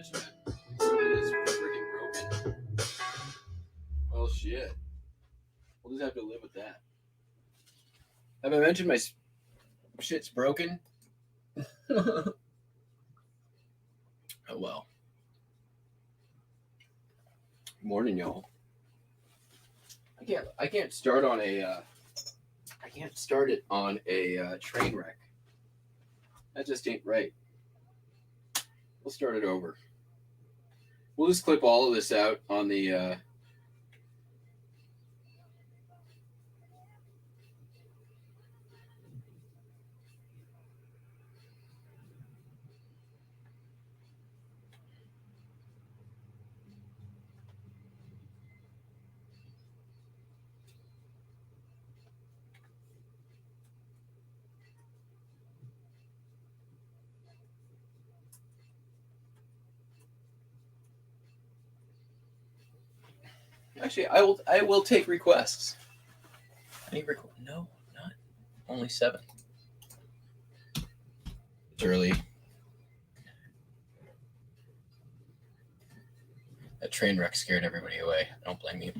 mention it. It is freaking broken. Well, shit. We'll just have to live with that. Have I mentioned my shit's broken? Oh well. Morning, y'all. I can't start on a. I can't start it on a train wreck. That just ain't right. We'll start it over. We'll just clip all of this out on the. Actually, I will take requests. No, not only 7. It's early. That train wreck scared everybody away. I don't blame you.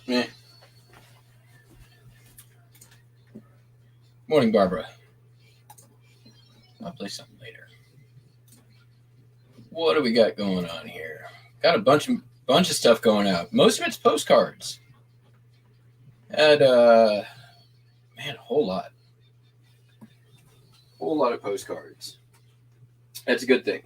Eh. Morning, Barbara. I'll play something later. What do we got going on here? Got a bunch of stuff going out. Most of it's postcards. Had man, a whole lot of postcards. That's a good thing.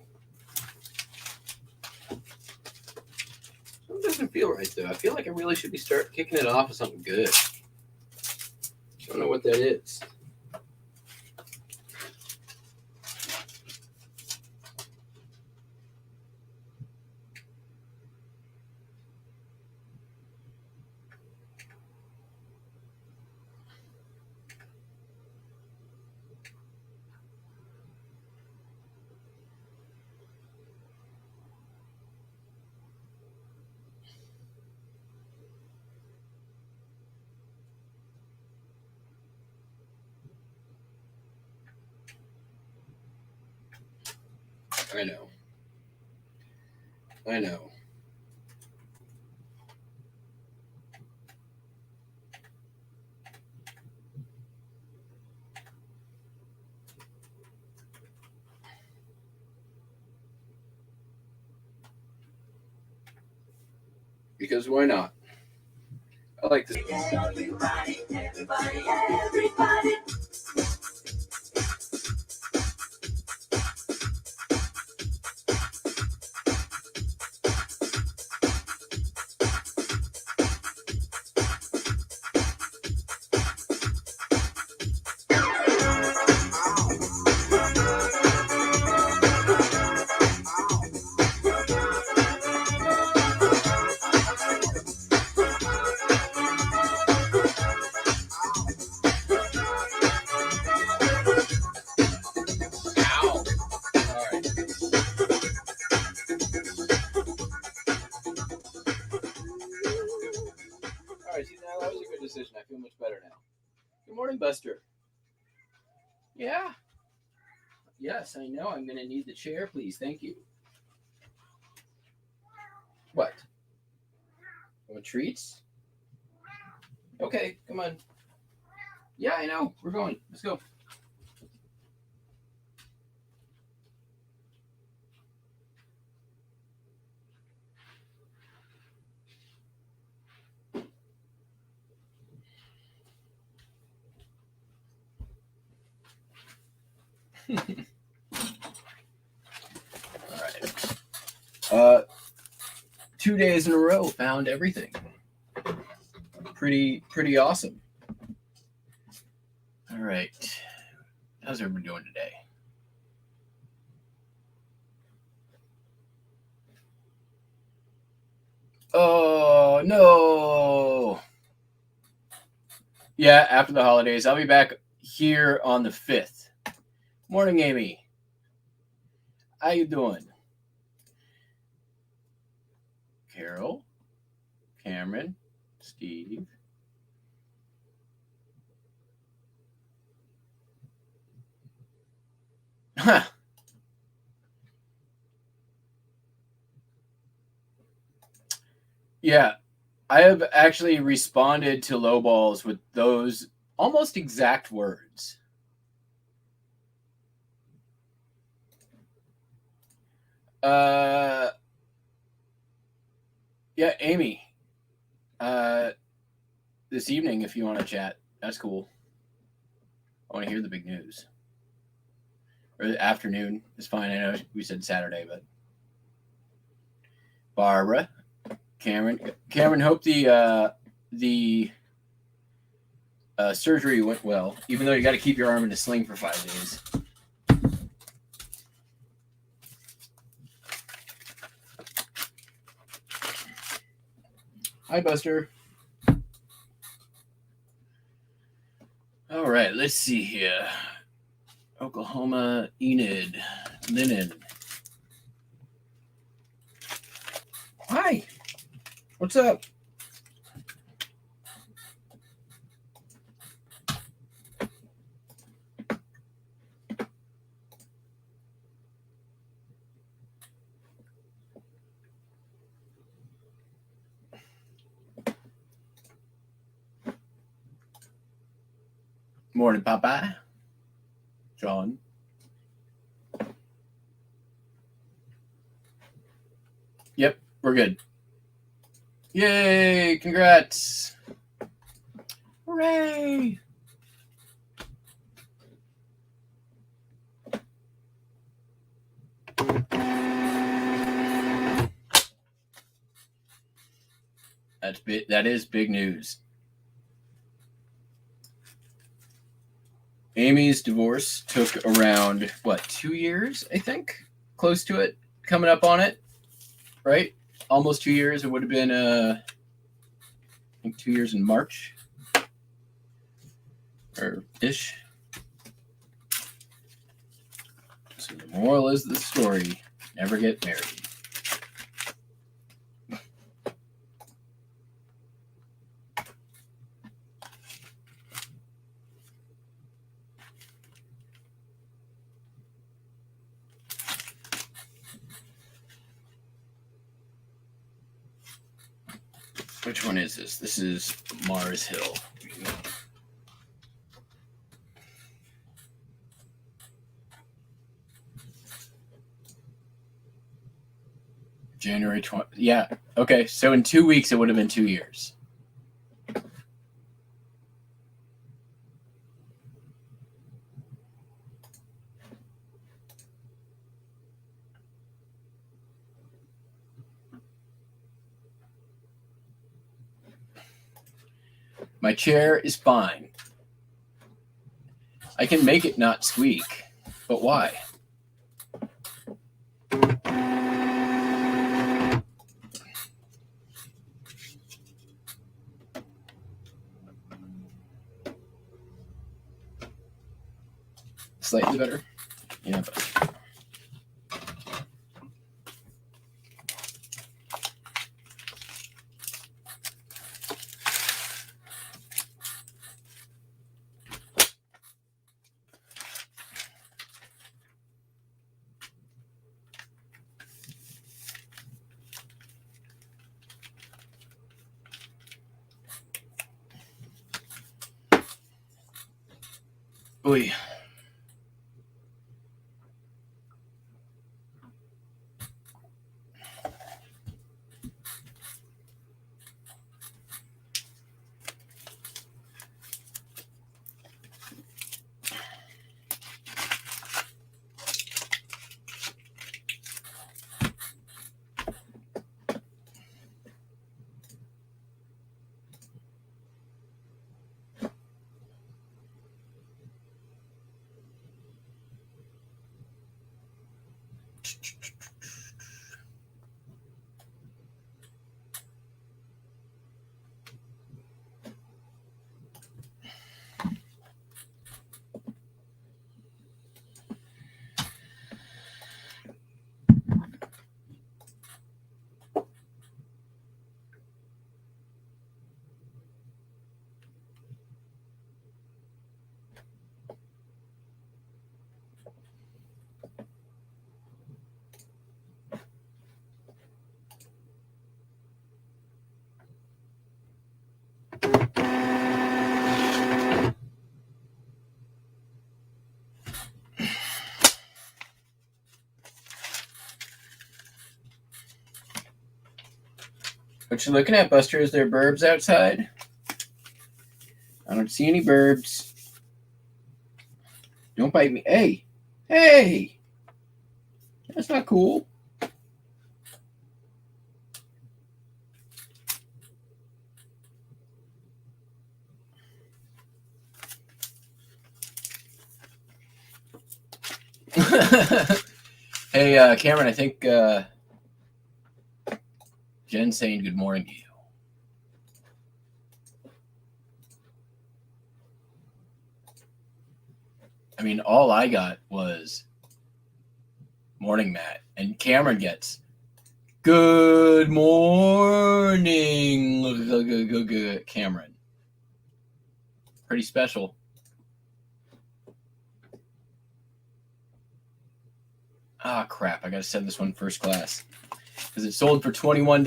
It doesn't feel right though. I feel like I really should be kicking it off with something good. I don't know what that is. I know. because why not? I like this. Everybody, everybody, everybody. Ow. All right. All right, see, now that was a good decision. I feel much better now. Good morning, Buster. Yeah. Yes, I know. I'm going to need the chair, please. Thank you. What? Want treats? Okay, come on. Yeah, I know. We're going. Let's go. All right. 2 days in a row, found everything. Pretty awesome. All right. How's everyone doing today? Oh, no. Yeah, after the holidays. I'll be back here on the 5th. Morning, Amy. How you doing? Carol, Cameron, Steve. Huh. Yeah, I have actually responded to lowballs with those almost exact words. Yeah, Amy. This evening, if you want to chat, that's cool. I want to hear the big news. Or the afternoon is fine. I know we said Saturday, but Barbara, Cameron, hope the surgery went well. Even though you got to keep your arm in a sling for 5 days. Hi, Buster. All right, let's see here. Oklahoma, Enid, Linen. Hi. What's up? Morning, Papa. John. Yep, we're good. Yay! Congrats! Hooray! That's big. That is big news. Amy's divorce took around 2 years, I think, close to it, coming up on it, right? Almost 2 years. It would have been, I think, 2 years in March, or ish. So the moral is the story: never get married. Which one is this? This is Mars Hill. January 20. Yeah. Okay. So in 2 weeks, it would have been 2 years. My chair is fine. I can make it not squeak, but why? Slightly better? Yeah, but Oy. What you looking at, Buster? Is there burbs outside? I don't see any burbs. Don't bite me. Hey! Hey! That's not cool. Hey, Cameron, I think Jen's saying good morning to you. I mean, all I got was morning, Matt. And Cameron gets good morning, Cameron. Pretty special. Ah, crap. I got to send this one first class because it sold for $21.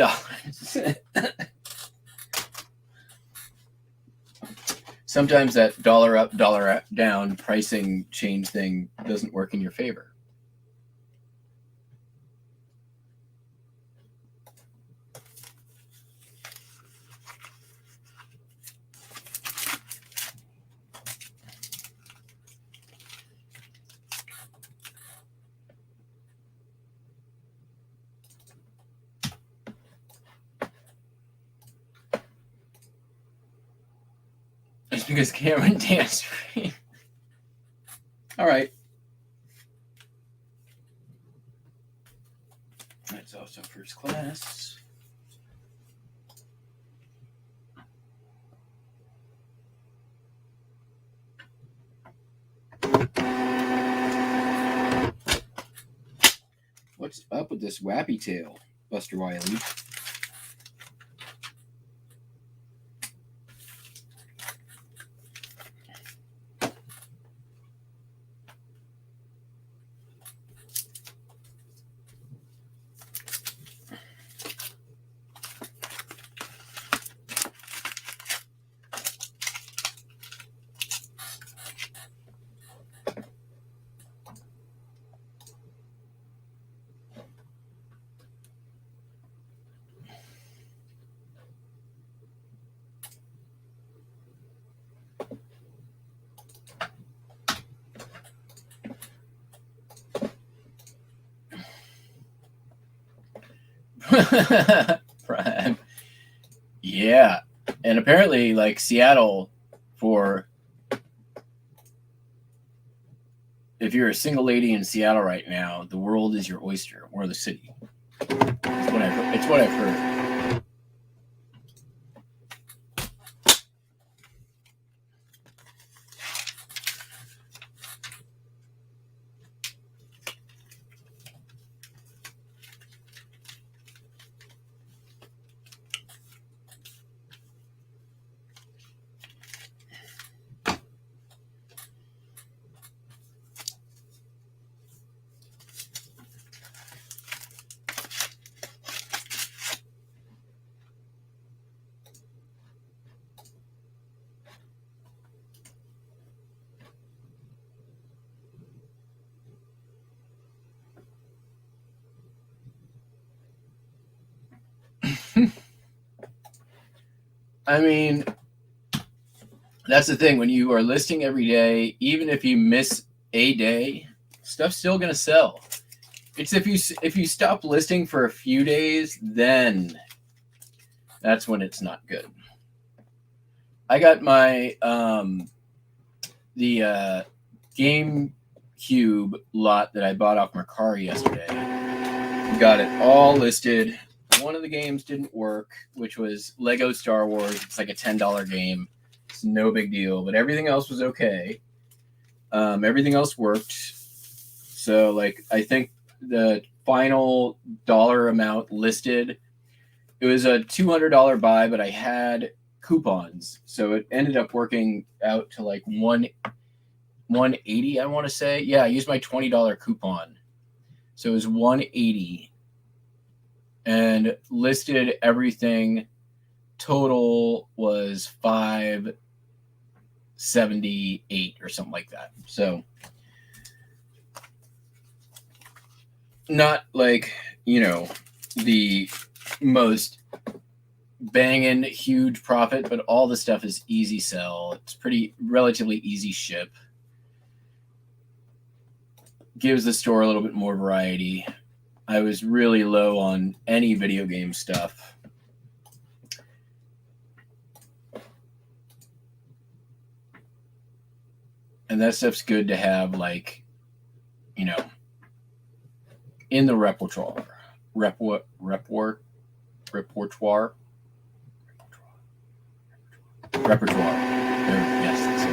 Sometimes that dollar up, dollar down pricing change thing doesn't work in your favor. It's because Cameron danced. All right. That's also first class. What's up with this wappy tail, Buster Wiley? Prime. Yeah. And apparently, like, Seattle, for if you're a single lady in Seattle right now, the world is your oyster, or the city. It's what I've heard. I mean, that's the thing. When you are listing every day, even if you miss a day, stuff's still going to sell. It's if you stop listing for a few days, then that's when it's not good. I got my the GameCube lot that I bought off Mercari yesterday. Got it all listed. One of the games didn't work, which was Lego Star Wars. It's like a $10 game. It's no big deal, but everything else was okay. Everything else worked. So, like, I think the final dollar amount listed, it was a $200 buy, but I had coupons, so it ended up working out to like 180. I want to say, yeah, I used my $20 coupon, so it was 180. And listed everything, total was 578 or something like that. So not like, the most banging huge profit, but all the stuff is easy sell. It's pretty relatively easy ship. Gives the store a little bit more variety. I was really low on any video game stuff. And that stuff's good to have, like, in the repertoire. Repertoire. Yes, that's it.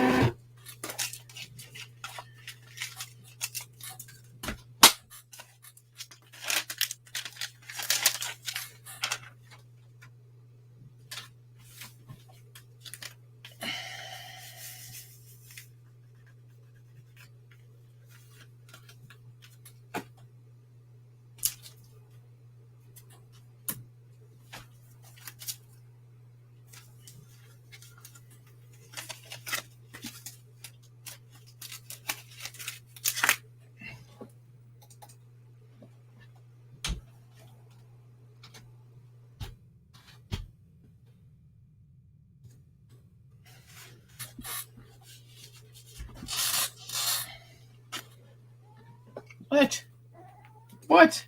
What?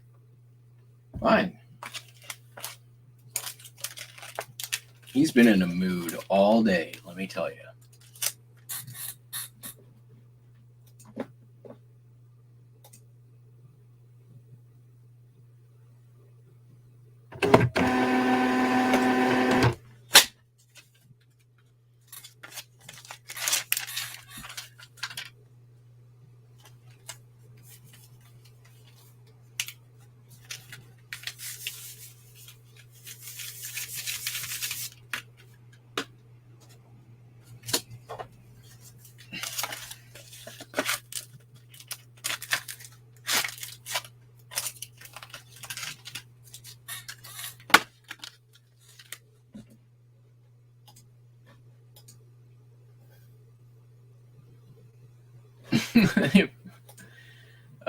Fine. He's been in a mood all day, let me tell you.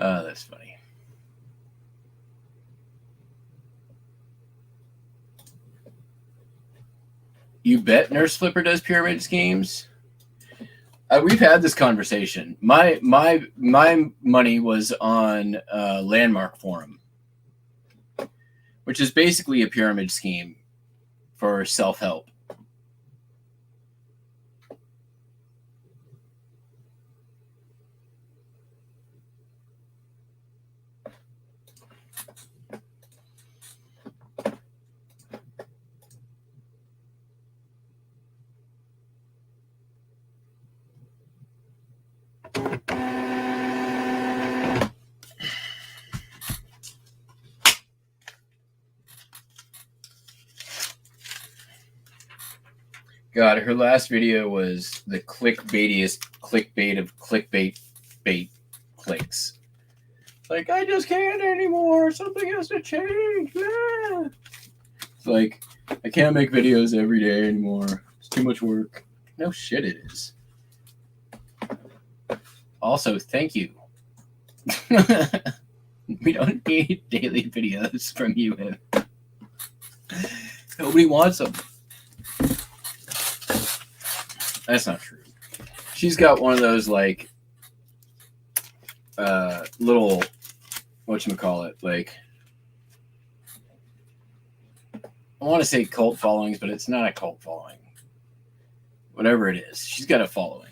Oh, that's funny. You bet Nurse Flipper does pyramid schemes? We've had this conversation. My money was on Landmark Forum, which is basically a pyramid scheme for self-help. God, her last video was the clickbaitiest clickbait of clickbait bait clicks. Like, I just can't anymore. Something has to change. Ah. It's like, I can't make videos every day anymore. It's too much work. No shit, it is. Also, thank you. We don't need daily videos from you. Nobody wants them. That's not true. She's got one of those like little whatchamacallit, like I want to say cult followings, but it's not a cult following. Whatever it is, she's got a following.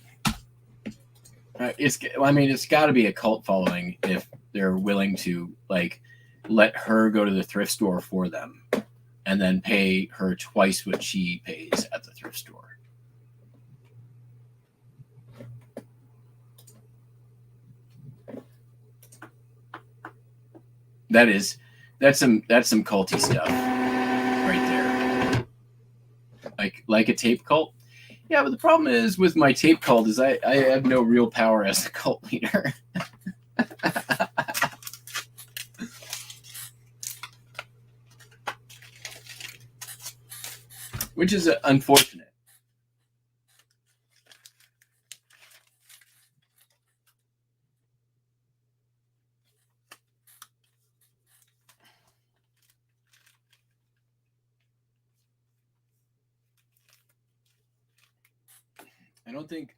It's got to be a cult following if they're willing to like let her go to the thrift store for them and then pay her twice what she pays at the thrift store. That's some culty stuff right there. Like a tape cult. Yeah, but the problem is with my tape cult is I have no real power as a cult leader. Which is unfortunate.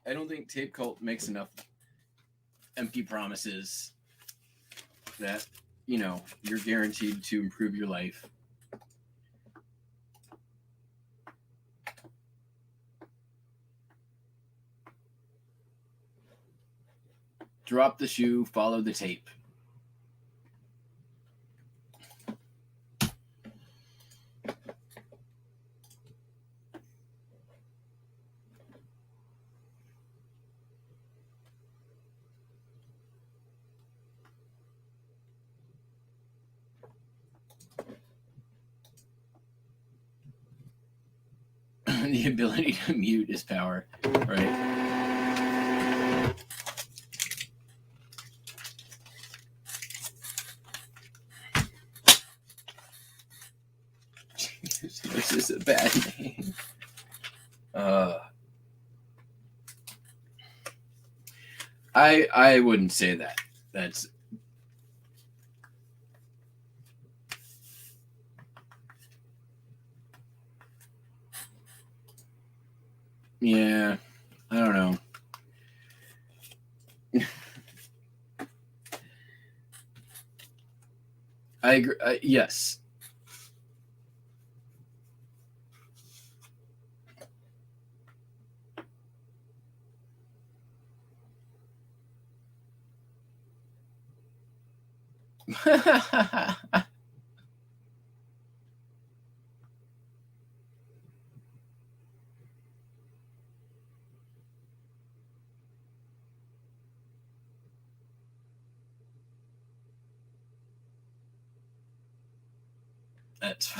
I don't think Tape Cult makes enough empty promises that, you're guaranteed to improve your life. Drop the shoe, follow the tape. The ability to mute is power, right? This is a bad name. I wouldn't say that. That's yeah. I don't know. I agree. Yes. That's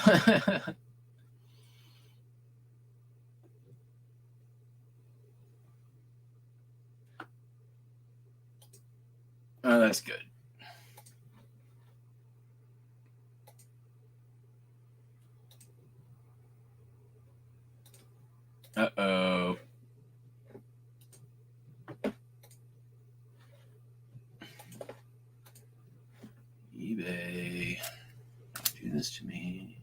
oh, that's good. Uh-oh. eBay. Don't do this to me.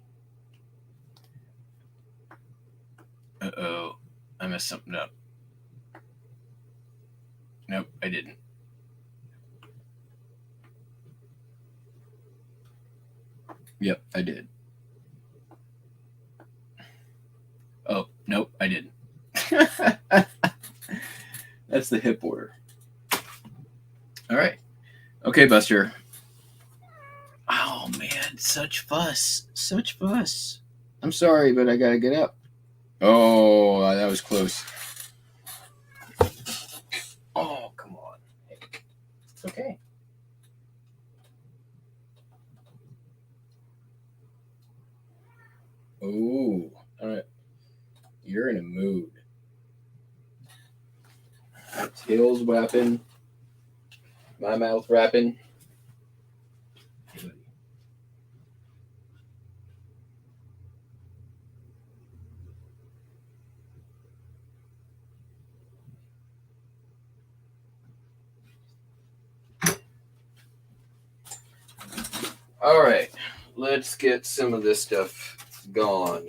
Uh-oh. I messed something up. Nope, I didn't. Yep, I did. Nope, I didn't. That's the hip order. All right. Okay, Buster. Oh, man. Such fuss. Such fuss. I'm sorry, but I got to get up. Oh, that was close. Oh, come on. It's okay. Oh, all right. You're in a mood. Tails wrapping. My mouth wrapping. All right, let's get some of this stuff gone.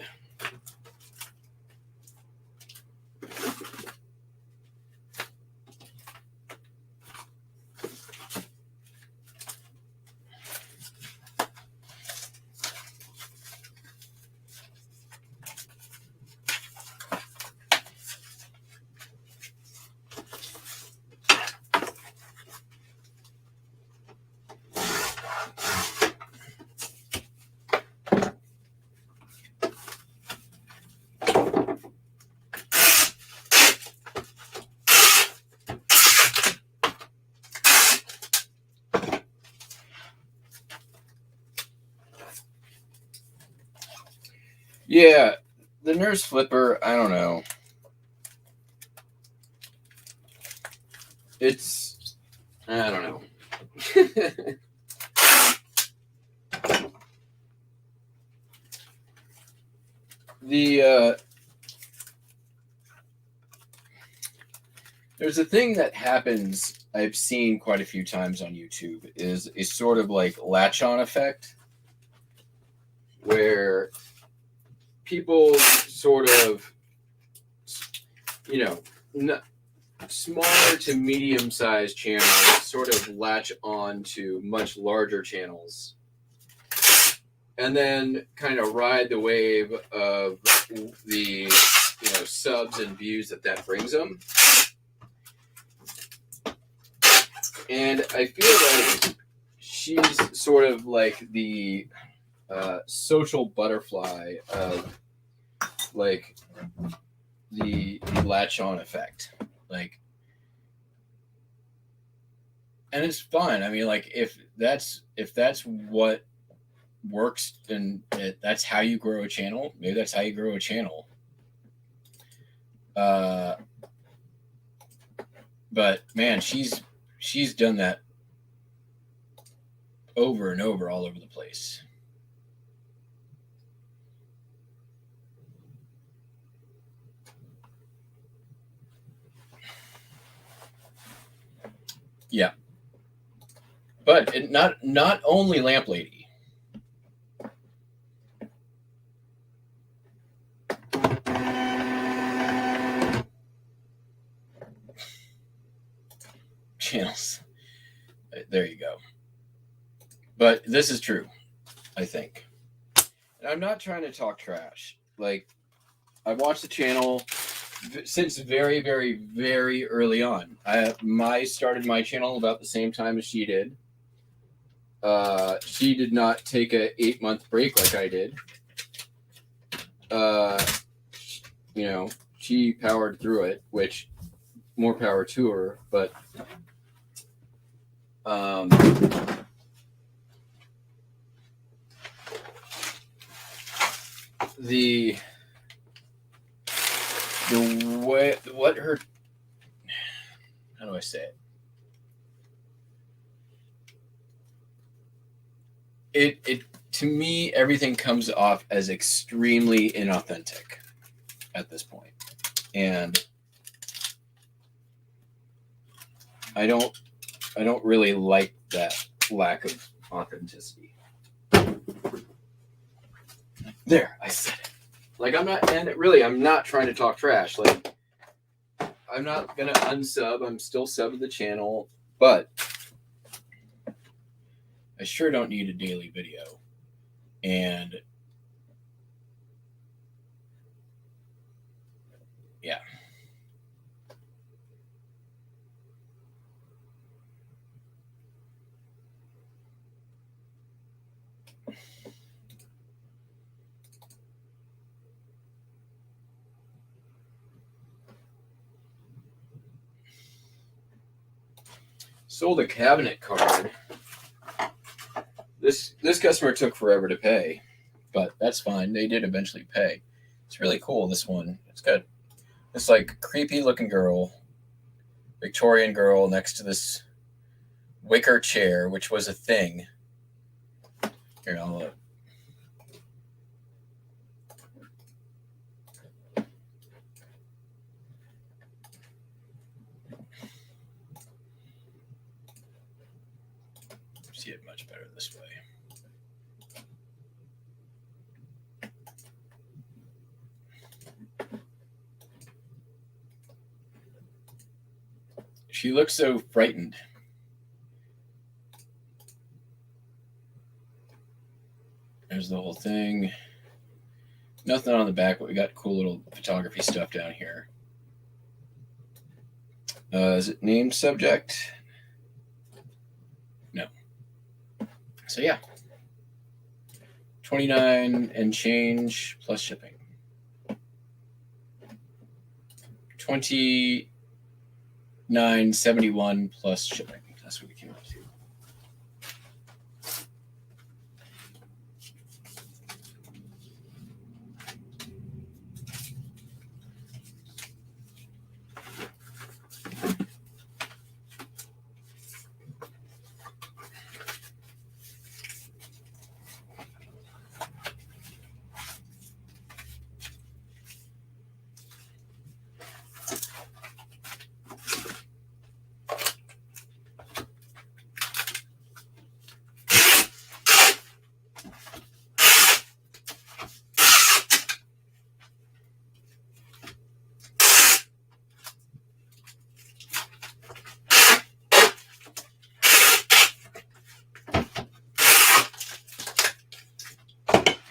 Yeah, the nurse flipper, I don't know. I don't know. There's a thing that happens, I've seen quite a few times on YouTube, is a sort of like latch-on effect, where people sort of, smaller to medium-sized channels sort of latch on to much larger channels, and then kind of ride the wave of the subs and views that brings them. And I feel like she's sort of like the social butterfly of like the latch-on effect, like, and it's fun. I mean, like, if that's what works, then that's how you grow a channel. Maybe that's how you grow a channel. But man, she's done that over and over all over the place. Yeah. But not only Lamp Lady. Channels. There you go. But this is true, I think. And I'm not trying to talk trash. Like, I watched the channel since very, very, very early on. I started my channel about the same time as she did. She did not take a 8-month break like I did. She powered through it, which more power to her. But the way, what her, how do I say it? It to me, everything comes off as extremely inauthentic at this point. And I don't really like that lack of authenticity. There, I said it. Like, I'm not trying to talk trash. Like, I'm not gonna unsub. I'm still subbing the channel, but I sure don't need a daily video. And Sold a cabinet card. This customer took forever to pay, but that's fine. They did eventually pay. It's really cool, this one. It's got this like creepy looking girl, Victorian girl, next to this wicker chair, which was a thing. Here, I'll see it much better this way. She looks so frightened. There's the whole thing. Nothing on the back, but we got cool little photography stuff down here. Is it named subject? No. So yeah. 29 and change plus shipping. 29.71 plus shipping. That's what we came up to.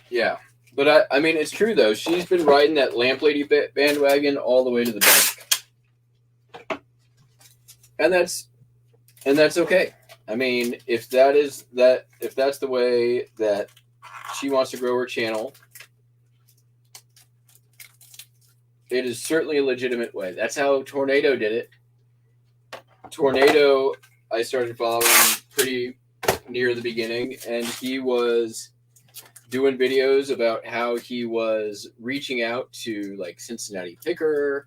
Yeah, but I mean, it's true though. She's been riding that lamp lady bandwagon all the way to the bank, and that's okay. I mean, if that's the way that she wants to grow her channel, it is certainly a legitimate way. That's how Tornado did it. Tornado, I started following pretty near the beginning, and he was doing videos about how he was reaching out to like Cincinnati Picker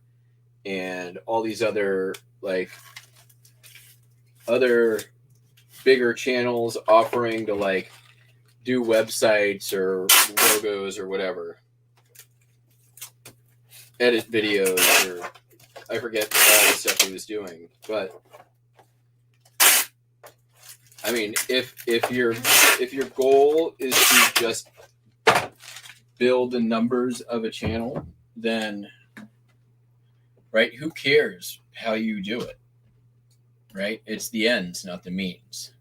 and all these other bigger channels offering to like do websites or logos or whatever, edit videos, or I forget all the stuff he was doing. But I mean, if your goal is to just build the numbers of a channel, then right, who cares how you do it? Right? It's the ends, not the means.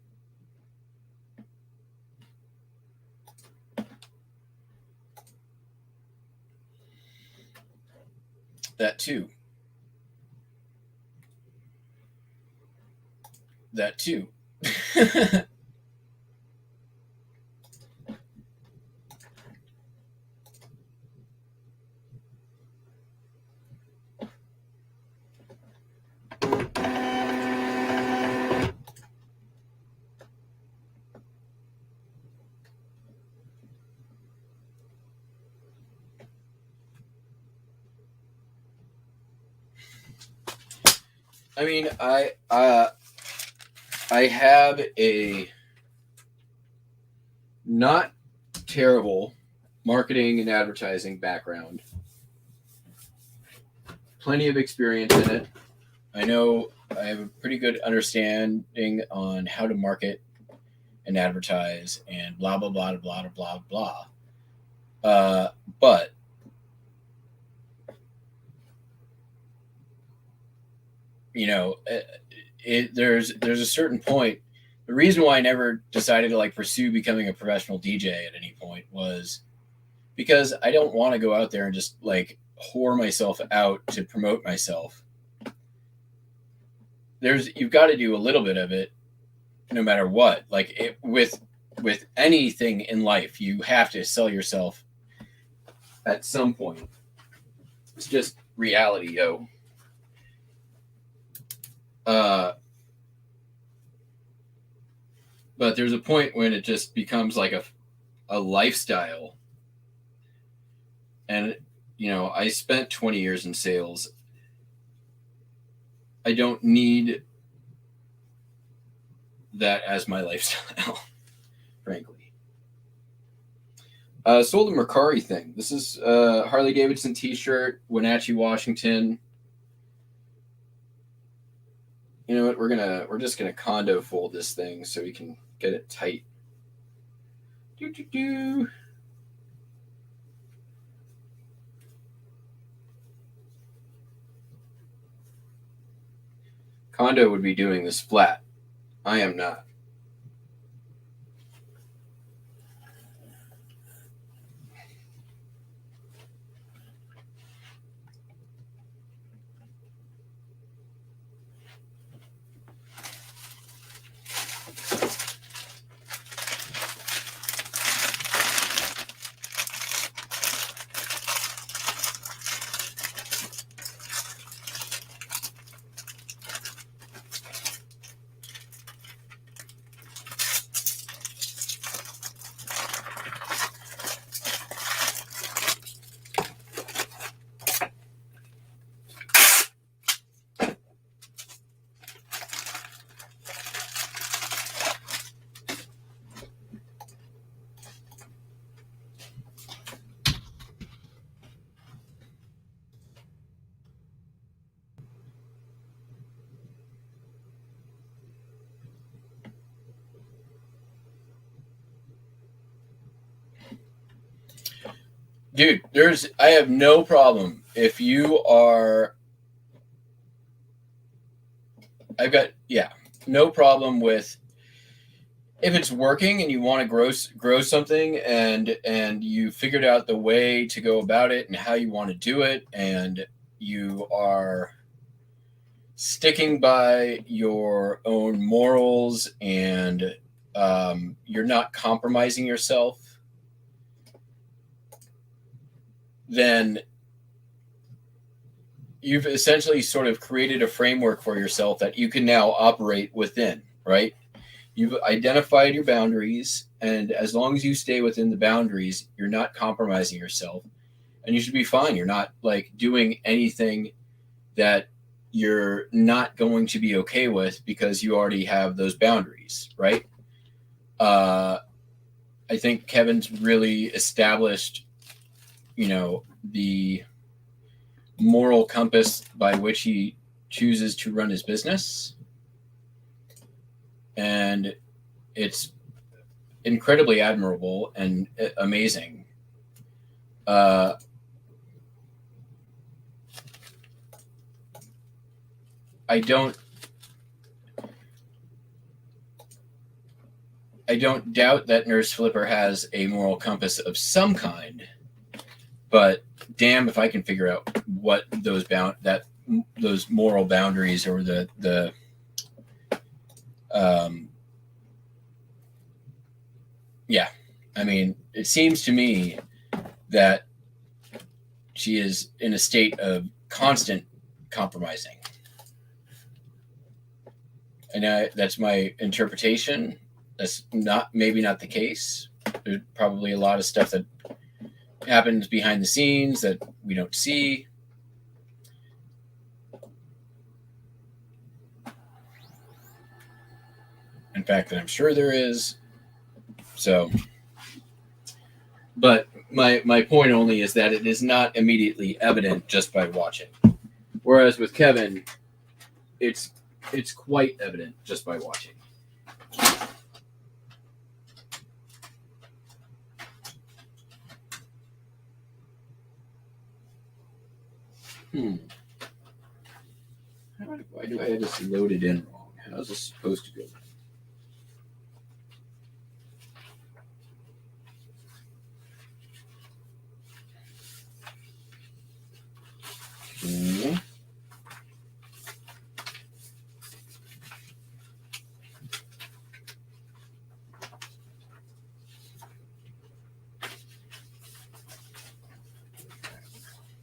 That too. I mean, I have a not terrible marketing and advertising background. Plenty of experience in it. I know I have a pretty good understanding on how to market and advertise and blah, blah, blah, blah, blah, blah. But you know, there's a certain point. The reason why I never decided to like pursue becoming a professional DJ at any point was because I don't want to go out there and just like whore myself out to promote myself. You've got to do a little bit of it no matter what. Like with anything in life, you have to sell yourself at some point. It's just reality, yo. But there's a point when it just becomes like a lifestyle. And, I spent 20 years in sales. I don't need that as my lifestyle, frankly. Sold the Mercari thing. This is Harley Davidson t-shirt, Wenatchee, Washington. You know what? We're just gonna condo fold this thing so we can get it tight. Do. Condo would be doing this flat. I am not. Dude, I have no problem if you are. I've got no problem with if it's working and you want to grow something and you figured out the way to go about it and how you want to do it and you are sticking by your own morals and you're not compromising yourself, then you've essentially sort of created a framework for yourself that you can now operate within, right? You've identified your boundaries, and as long as you stay within the boundaries, you're not compromising yourself, and you should be fine. You're not like doing anything that you're not going to be okay with because you already have those boundaries, right? I think Kevin's really established, the moral compass by which he chooses to run his business. And it's incredibly admirable and amazing. I don't doubt that Nurse Flipper has a moral compass of some kind, but damn if I can figure out what those moral boundaries or the I mean, it seems to me that she is in a state of constant compromising. And that's my interpretation. That's maybe not the case. There's probably a lot of stuff that happens behind the scenes that we don't see. In fact, I'm sure there is. So, but my point only is that it is not immediately evident just by watching. Whereas with Kevin, it's quite evident just by watching. Why do I have this loaded in wrong? How's this supposed to go? Okay.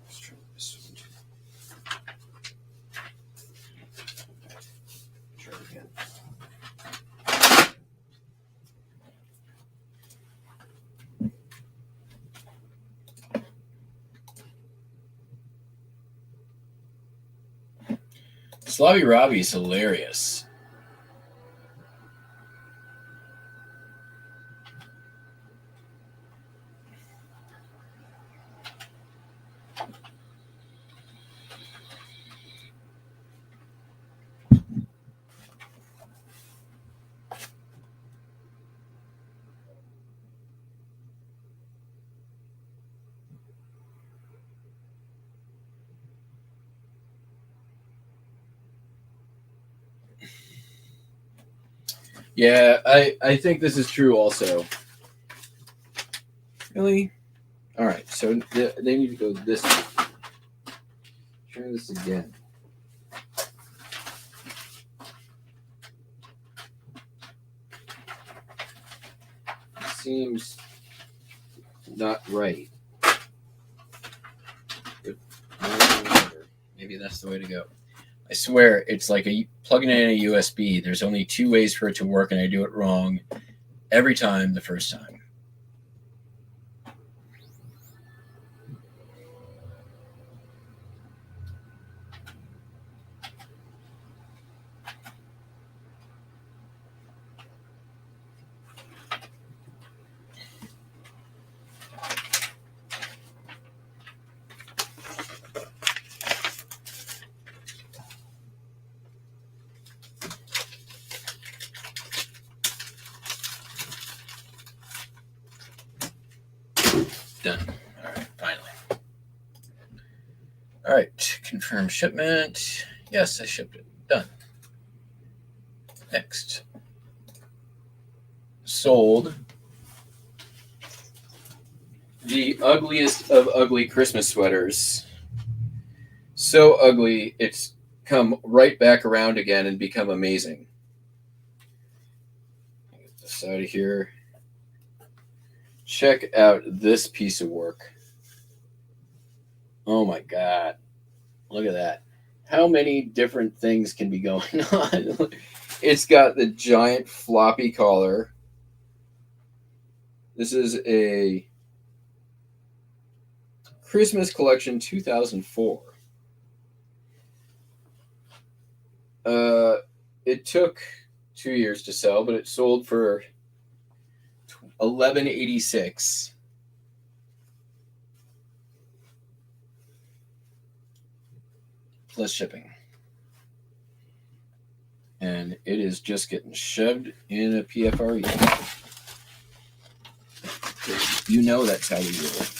Let's try this one. Try it again. Slobby Robbie is hilarious. Yeah, I think this is true also. Really? All right, so they need to go this way. Try this again. Seems not right. But maybe that's the way to go. I swear, it's like plugging in a USB. There's only 2 ways for it to work, and I do it wrong every time the first time. Done. All right, finally. All right, confirm shipment. Yes, I shipped it. Done. Next. Sold the ugliest of ugly Christmas sweaters. So ugly, it's come right back around again and become amazing. Get this out of here. Check out this piece of work. Oh my God. Look at that. How many different things can be going on? It's got the giant floppy collar. This is a Christmas collection 2004. It took 2 years to sell, but it sold for $11.86. Plus shipping. And it is just getting shoved in a PFRE. You know that's how we do it.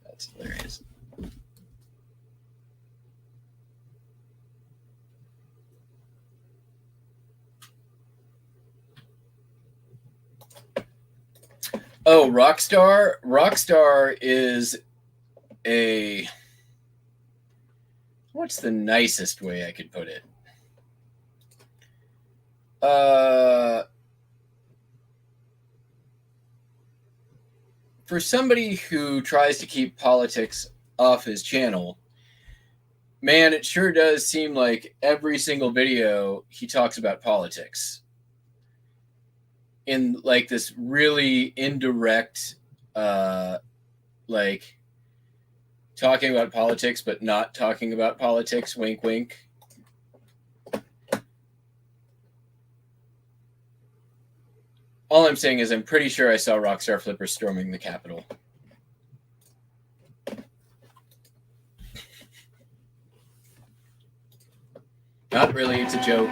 That's hilarious. Oh, Rockstar? Rockstar is a... What's the nicest way I could put it? For somebody who tries to keep politics off his channel, man, it sure does seem like every single video he talks about politics in like this really indirect, like talking about politics, but not talking about politics. Wink, wink. All I'm saying is I'm pretty sure I saw Rockstar Flipper storming the Capitol. Not really, it's a joke.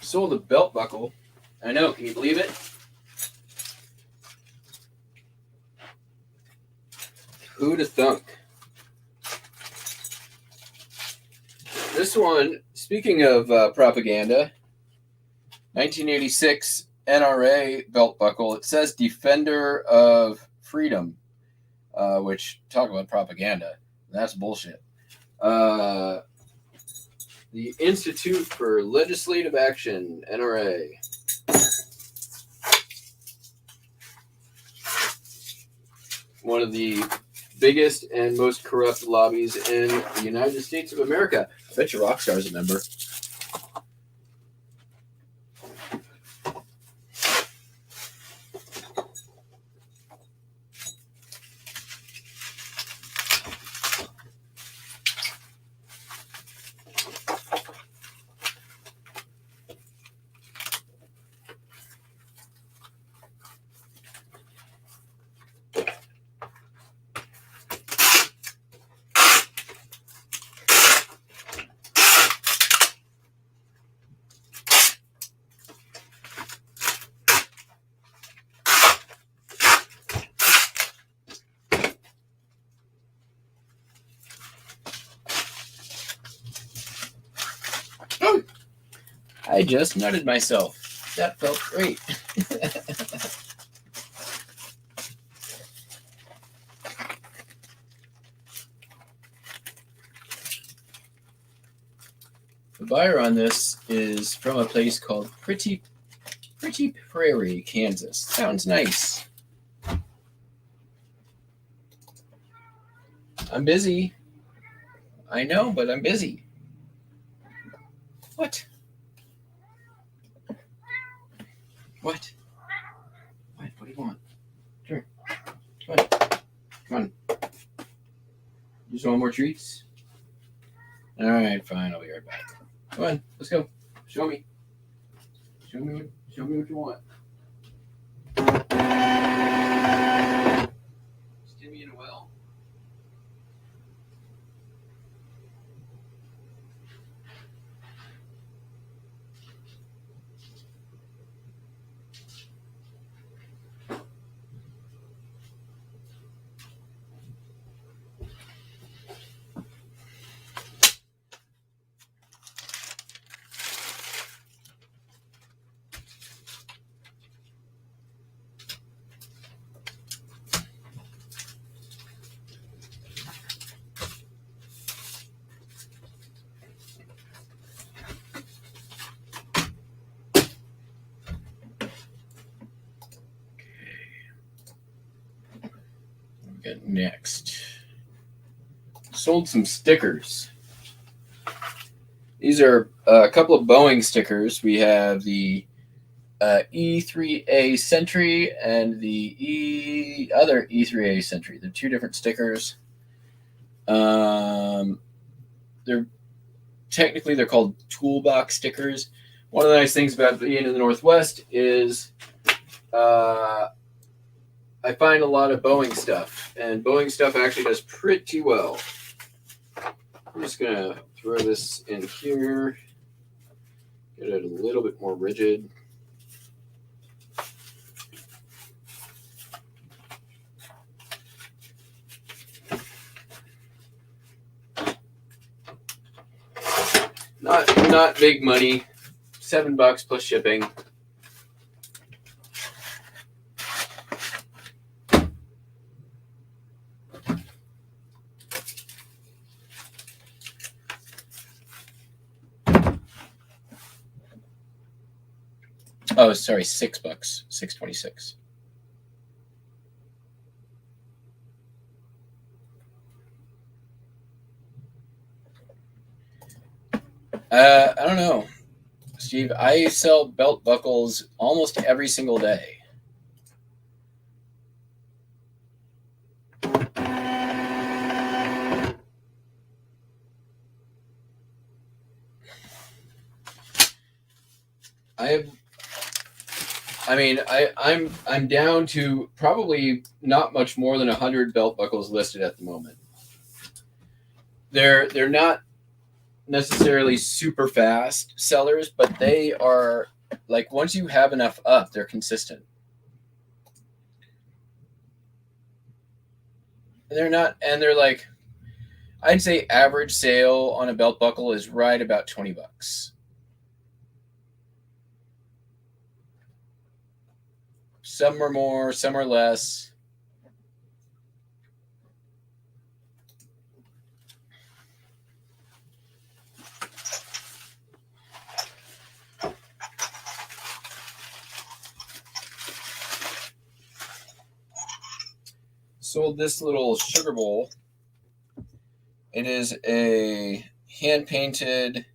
Sold a belt buckle. I know, can you believe it? Who'd have thunk? This one, speaking of propaganda, 1986 NRA belt buckle. It says Defender of Freedom, which, talk about propaganda. That's bullshit. The Institute for Legislative Action, NRA. One of the biggest and most corrupt lobbies in the United States of America. I bet you Rockstar is a member. I just nutted myself. That felt great. The buyer on this is from a place called Pretty Prairie, Kansas. Sounds nice. I'm busy. I know, but I'm busy. What? What? What? What do you want? Sure. Come on. Come on. You just want more treats? All right, fine. I'll be right back. Come on, let's go. Show me. Show me what you want. Stim me in a well. Get next. Sold some stickers. These are a couple of Boeing stickers. We have the E3A Sentry and the other E3A Sentry. They're two different stickers. They're called toolbox stickers. One of the nice things about being in the Northwest is I find a lot of Boeing stuff, and Boeing stuff actually does pretty well. I'm just going to throw this in here, get it a little bit more rigid. Not big money. $7 plus shipping. Oh, sorry, $6, $6.26. I don't know, Steve. I sell belt buckles almost every single day. I'm down to probably not much more than 100 belt buckles listed at the moment. They're not necessarily super fast sellers, but they are like once you have enough up, they're consistent. And they're like, I'd say average sale on a belt buckle is right about $20. Some are more, some are less. Sold this little sugar bowl. It is a hand-painted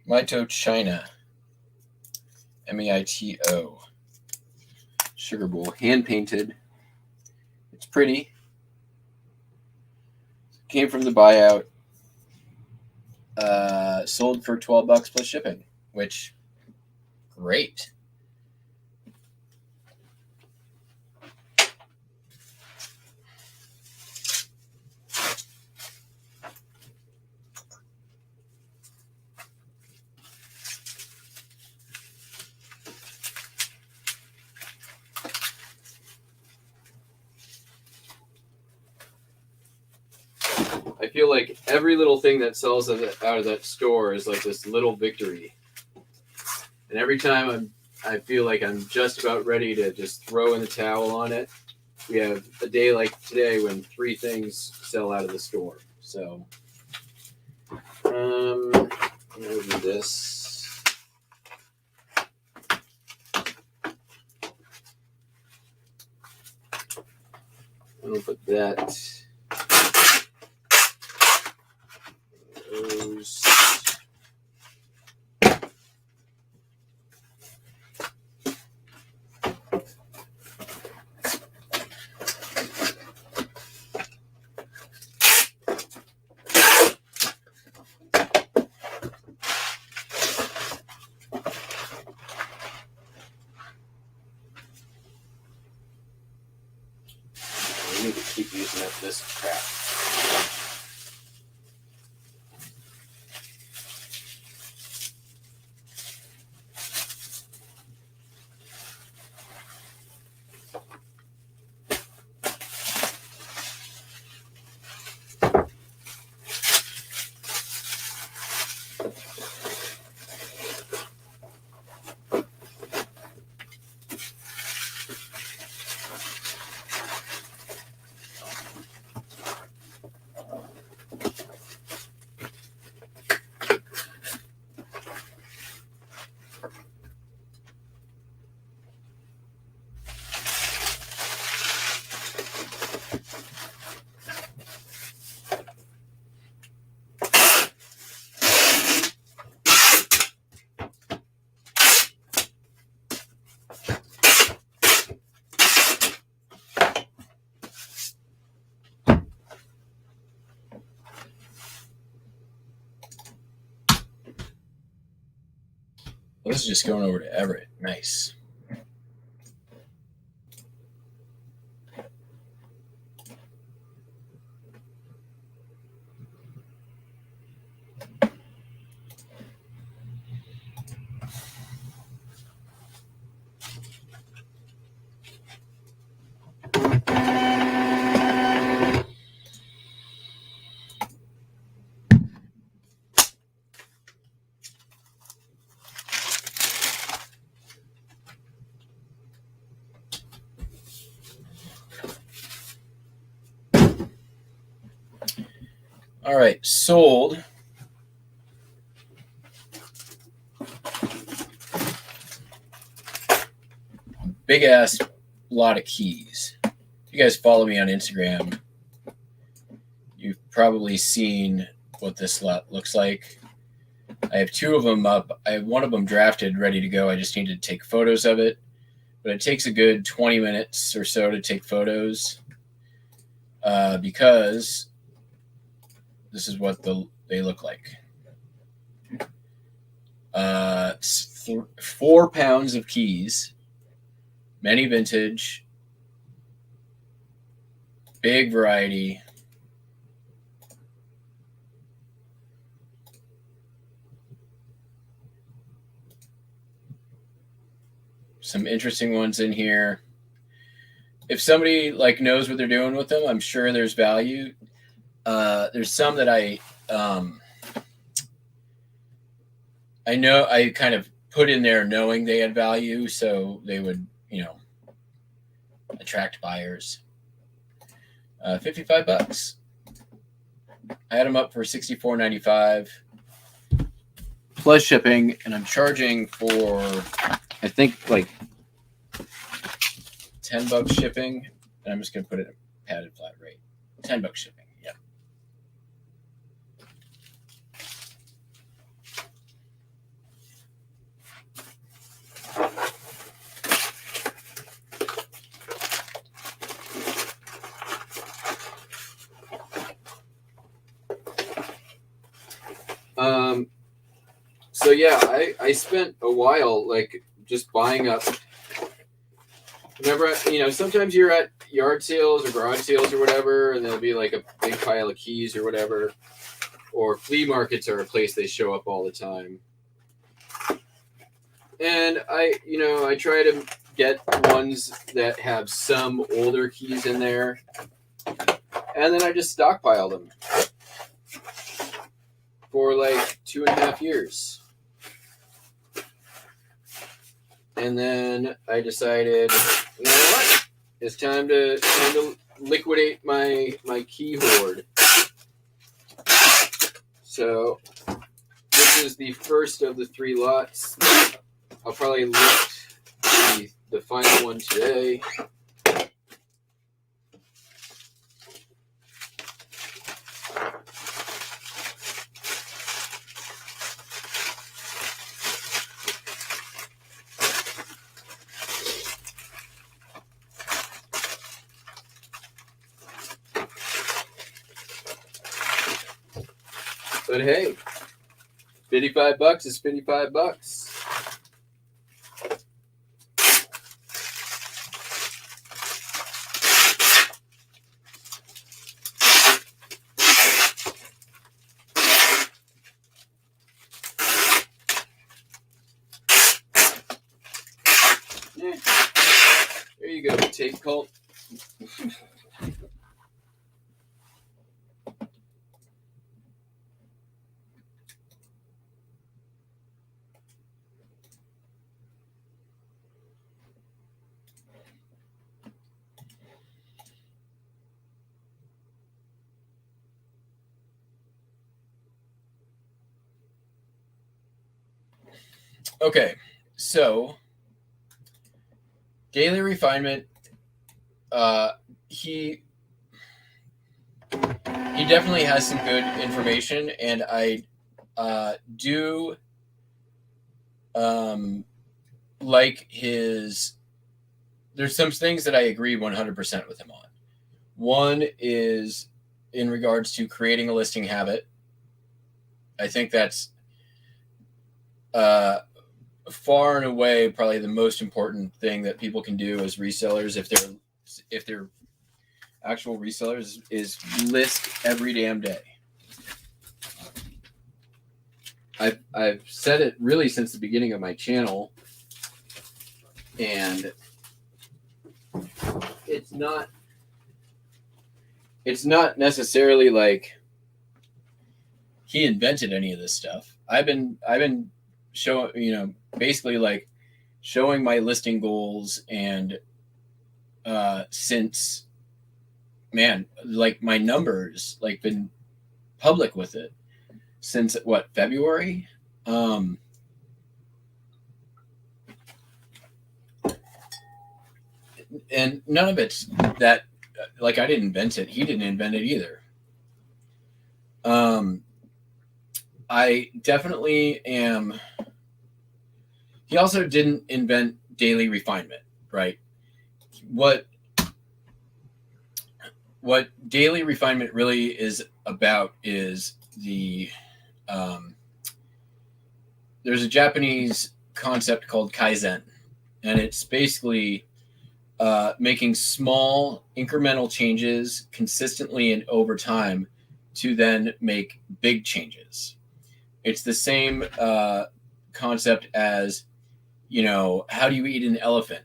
Mito China. Meito. Sugar bowl. Hand-painted. It's pretty. Came from the buyout. Sold for $12 plus shipping, which, great. I feel like every little thing that sells out of that store is like this little victory. And every time I feel like I'm just about ready to just throw in the towel on it, we have a day like today when 3 things sell out of the store. So, I'm going to do this. I'm going to put that. Those. I need to keep using up this crap. Well, this is just going over to Everett. Nice. All right, sold. Big ass lot of keys. If you guys follow me on Instagram, you've probably seen what this lot looks like. I have 2 of them up. I have 1 of them drafted, ready to go. I just need to take photos of it. But it takes a good 20 minutes or so to take photos because this is what they look like. 4 pounds of keys, many vintage, big variety. Some interesting ones in here. If somebody like knows what they're doing with them, I'm sure there's value. There's some that I know I kind of put in there knowing they had value, so they would, attract buyers. $55. I had them up for $64.95 plus shipping, and I'm charging for I think like $10 shipping, and I'm just gonna put it at padded flat rate. $10 shipping, yeah. So yeah, I spent a while like just buying up. Whenever, sometimes you're at yard sales or garage sales or whatever, and there'll be like a big pile of keys or whatever. Or flea markets are a place they show up all the time. And I try to get ones that have some older keys in there. And then I just stockpile them for like 2.5 years. And then I decided, you know what? It's time to liquidate my key hoard. So this is the first of the 3 lots. I'll probably lift the final one today. But hey, $55 is $55. Yeah. There you go, tape cult. Okay, so Daily Refinement, he definitely has some good information, and I do like his. There's some things that I agree 100% with him on. One is in regards to creating a listing habit. I think that's far and away probably the most important thing that people can do as resellers if they're actual resellers is list every damn day. I've said it really since the beginning of my channel, and it's not necessarily like he invented any of this stuff. I've been showing, basically like showing my listing goals and since, man, like my numbers like been public with it since what, February? And none of it's that, like, I didn't invent it. He didn't invent it either. I definitely am. He also didn't invent daily refinement, right? What daily refinement really is about is there's a Japanese concept called Kaizen, and it's basically making small incremental changes consistently and over time to then make big changes. It's the same concept as, how do you eat an elephant?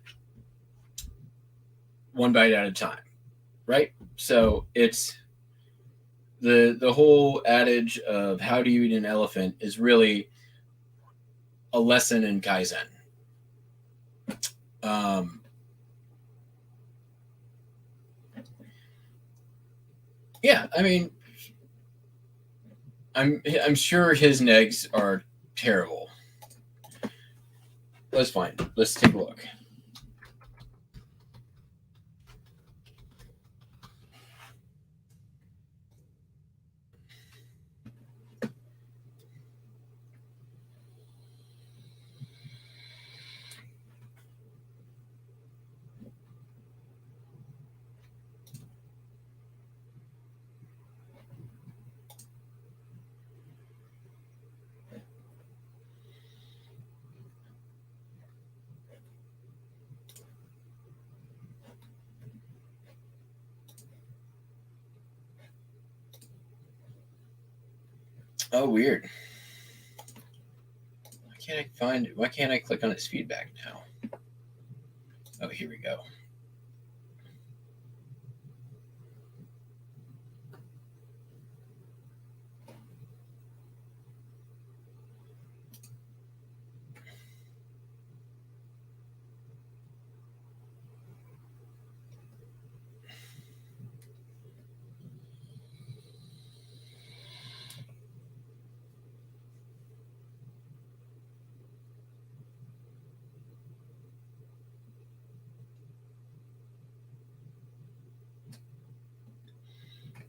One bite at a time, right? So it's the whole adage of how do you eat an elephant is really a lesson in Kaizen. Yeah, I mean, I'm sure his negs are terrible. That's fine. Let's take a look. Oh, weird. Why can't I click on his feedback now? Oh, here we go.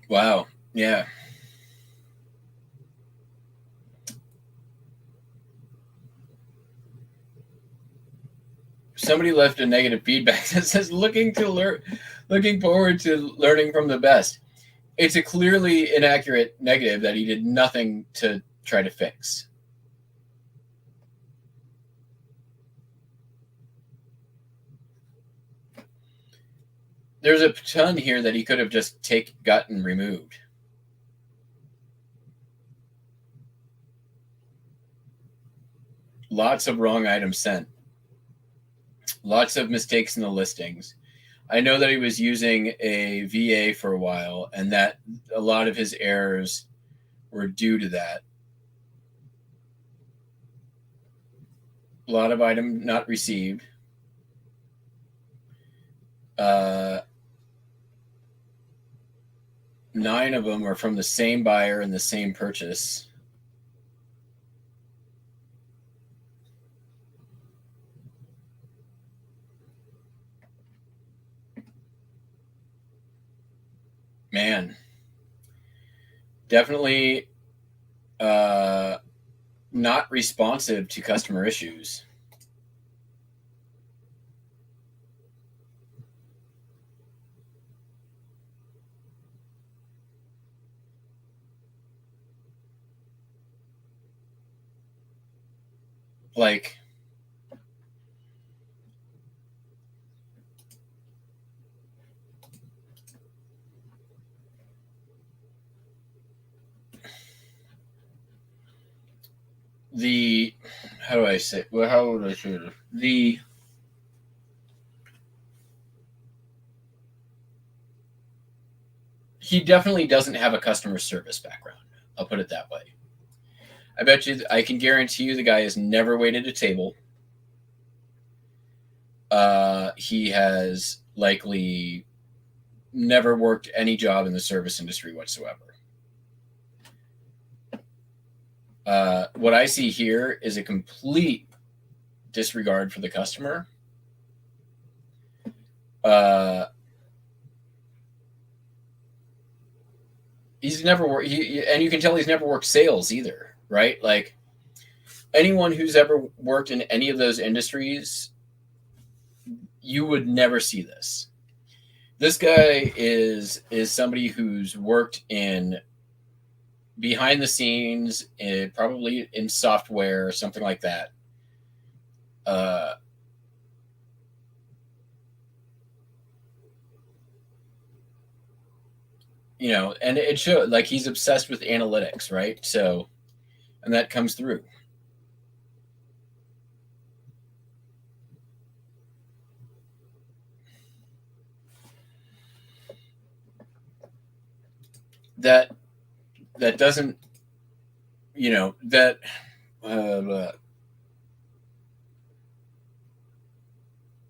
Wow. Yeah. Somebody left a negative feedback that says looking forward to learning from the best. It's a clearly inaccurate negative that he did nothing to try to fix. There's a ton here that he could have just gotten removed. Lots of wrong items sent. Lots of mistakes in the listings. I know that he was using a VA for a while, and that a lot of his errors were due to that. A lot of items not received. 9 of them are from the same buyer and the same purchase. Man, definitely not responsive to customer issues. Like, how would I say it? He definitely doesn't have a customer service background. I'll put it that way. I can guarantee you the guy has never waited a table. He has likely never worked any job in the service industry whatsoever. What I see here is a complete disregard for the customer. He's never worked, and you can tell he's never worked sales either, right? Like anyone who's ever worked in any of those industries, you would never see this. This guy is somebody who's worked in behind the scenes, probably in software or something like that. You know, and it showed, like, he's obsessed with analytics, right? So, and that comes through. That doesn't, you know, that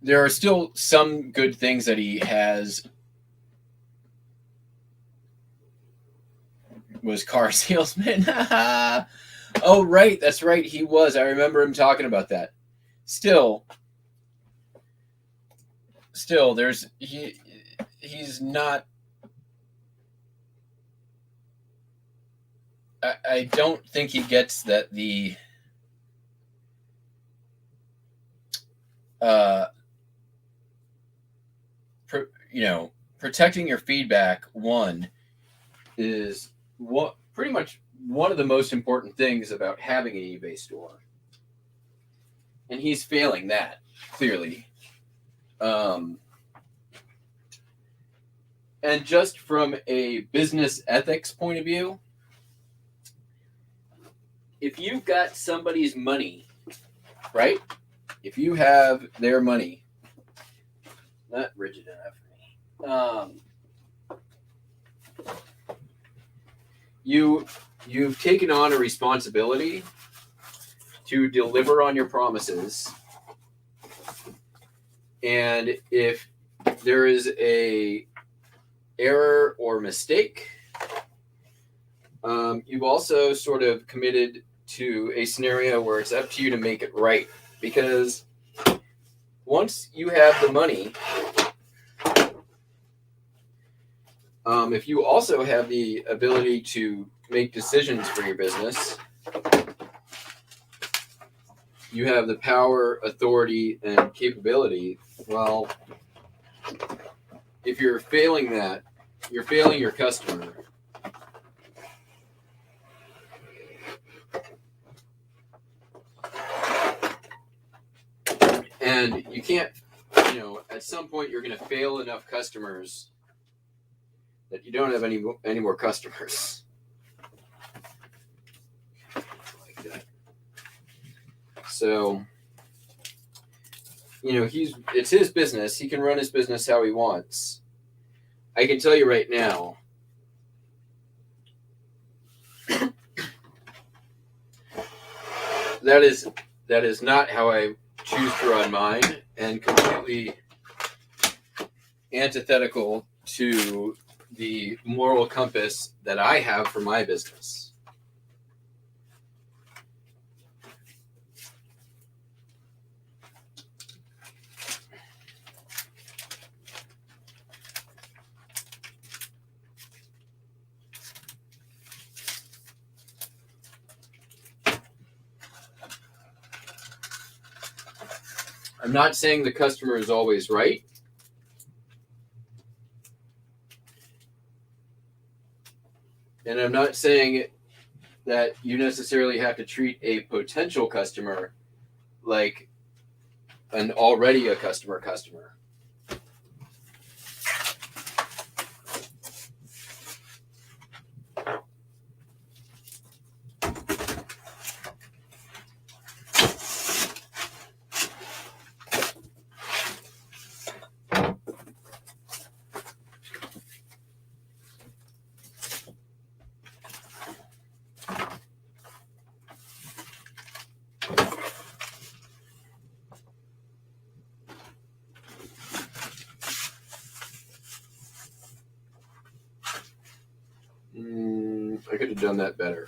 there are still some good things that he has. Was car salesman. Oh, right, that's right, he was. I remember him talking about that. Still, there's he's not. I don't think he gets that the you know, protecting your feedback, one, is what pretty much one of the most important things about having an eBay store, and he's failing that clearly. And just from a business ethics point of view, if you've got somebody's money, right? If you have their money, not rigid enough for me. You've taken on a responsibility to deliver on your promises, and if there is a error or mistake, you've also sort of committed to a scenario where it's up to you to make it right, because once you have the money, if you also have the ability to make decisions for your business, you have the power, authority, and capability. Well, if you're failing that, you're failing your customer. And you can't, you know, at some point you're going to fail enough customers that you don't have any more customers. Like that. So, you know, it's his business. He can run his business how he wants. I can tell you right now, that is not how I choose to run mine, and completely antithetical to the moral compass that I have for my business. I'm not saying the customer is always right. And I'm not saying that you necessarily have to treat a potential customer like an already a customer. I could have done that better.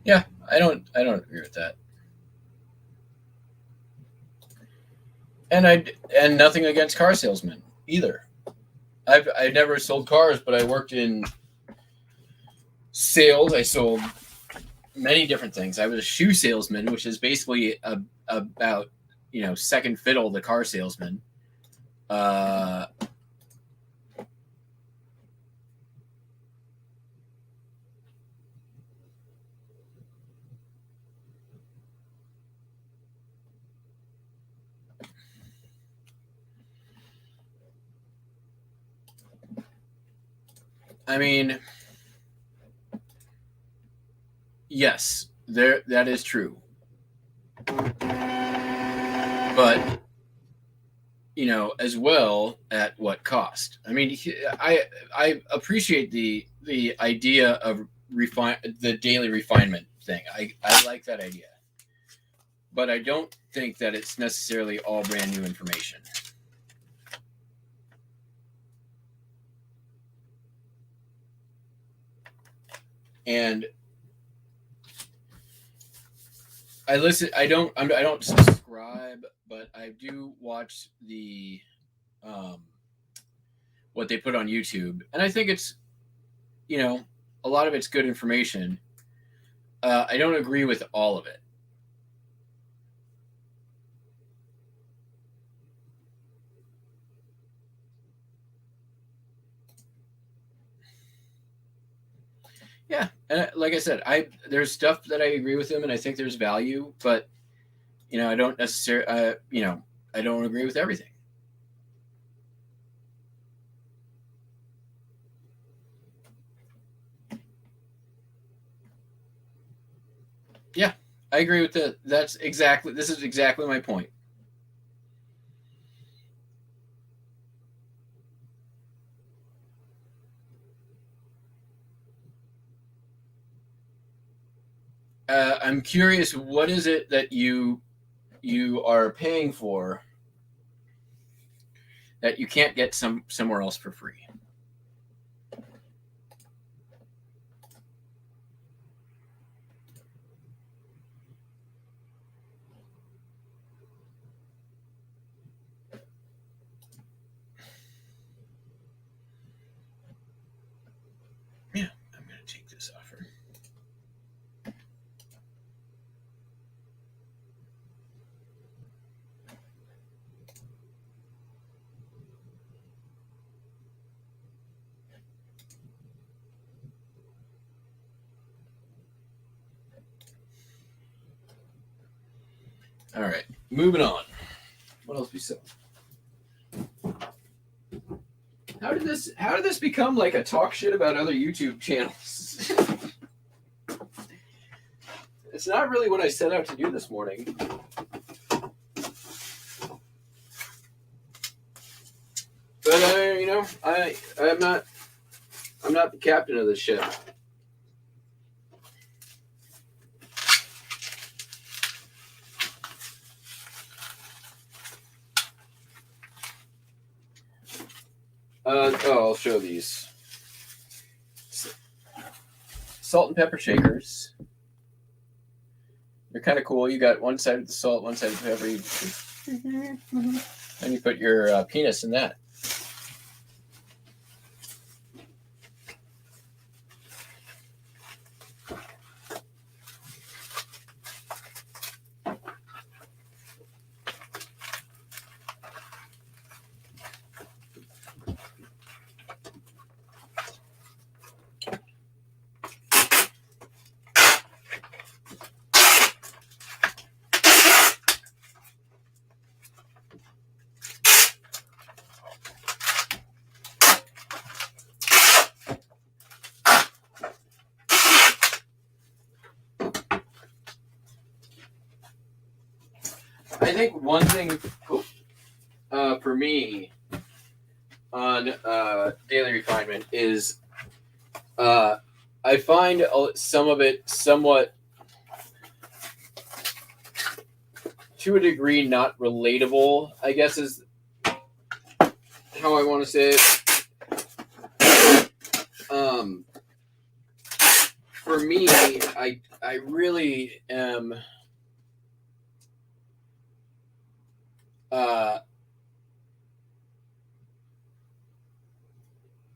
Yeah, I don't agree with that. And nothing against car salesmen either. I've never sold cars, but I worked in sales. I sold many different things. I was a shoe salesman, which is basically about second fiddle to car salesman. I mean, yes, that is true. But as well, at what cost? I mean, I appreciate the idea of the daily refinement thing. I like that idea, but I don't think that it's necessarily all brand new information. And I listen. I don't subscribe, but I do watch the what they put on YouTube, and I think it's a lot of it's good information. I don't agree with all of it. Yeah, and like I said, there's stuff that I agree with him, and I think there's value, but I don't necessarily, I don't agree with everything. Yeah, I agree with that. This is exactly my point. I'm curious, what is it that you are paying for that you can't get somewhere else for free? Yeah, I'm going to take this offer. All right, moving on. What else we sell? How did this become like a talk shit about other YouTube channels? It's not really what I set out to do this morning. But I'm not the captain of this ship. I'll show these. Salt and pepper shakers. They're kind of cool. You got one side of the salt, one side of the pepper. And you put your penis in that. I think one thing for me on daily refinement is I find some of it somewhat, to a degree, not relatable, I guess is how I want to say it. For me, I really am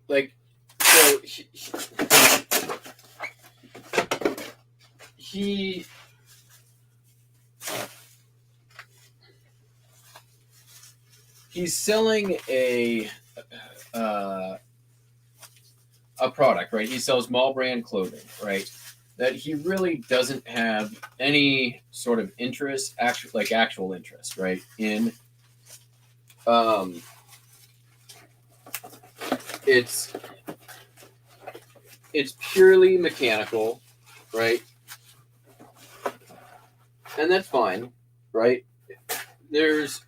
like, so he he's selling a product, right? He sells mall brand clothing, right? That he really doesn't have any sort of interest, actual interest, right? In it's purely mechanical, right? And that's fine, right? There's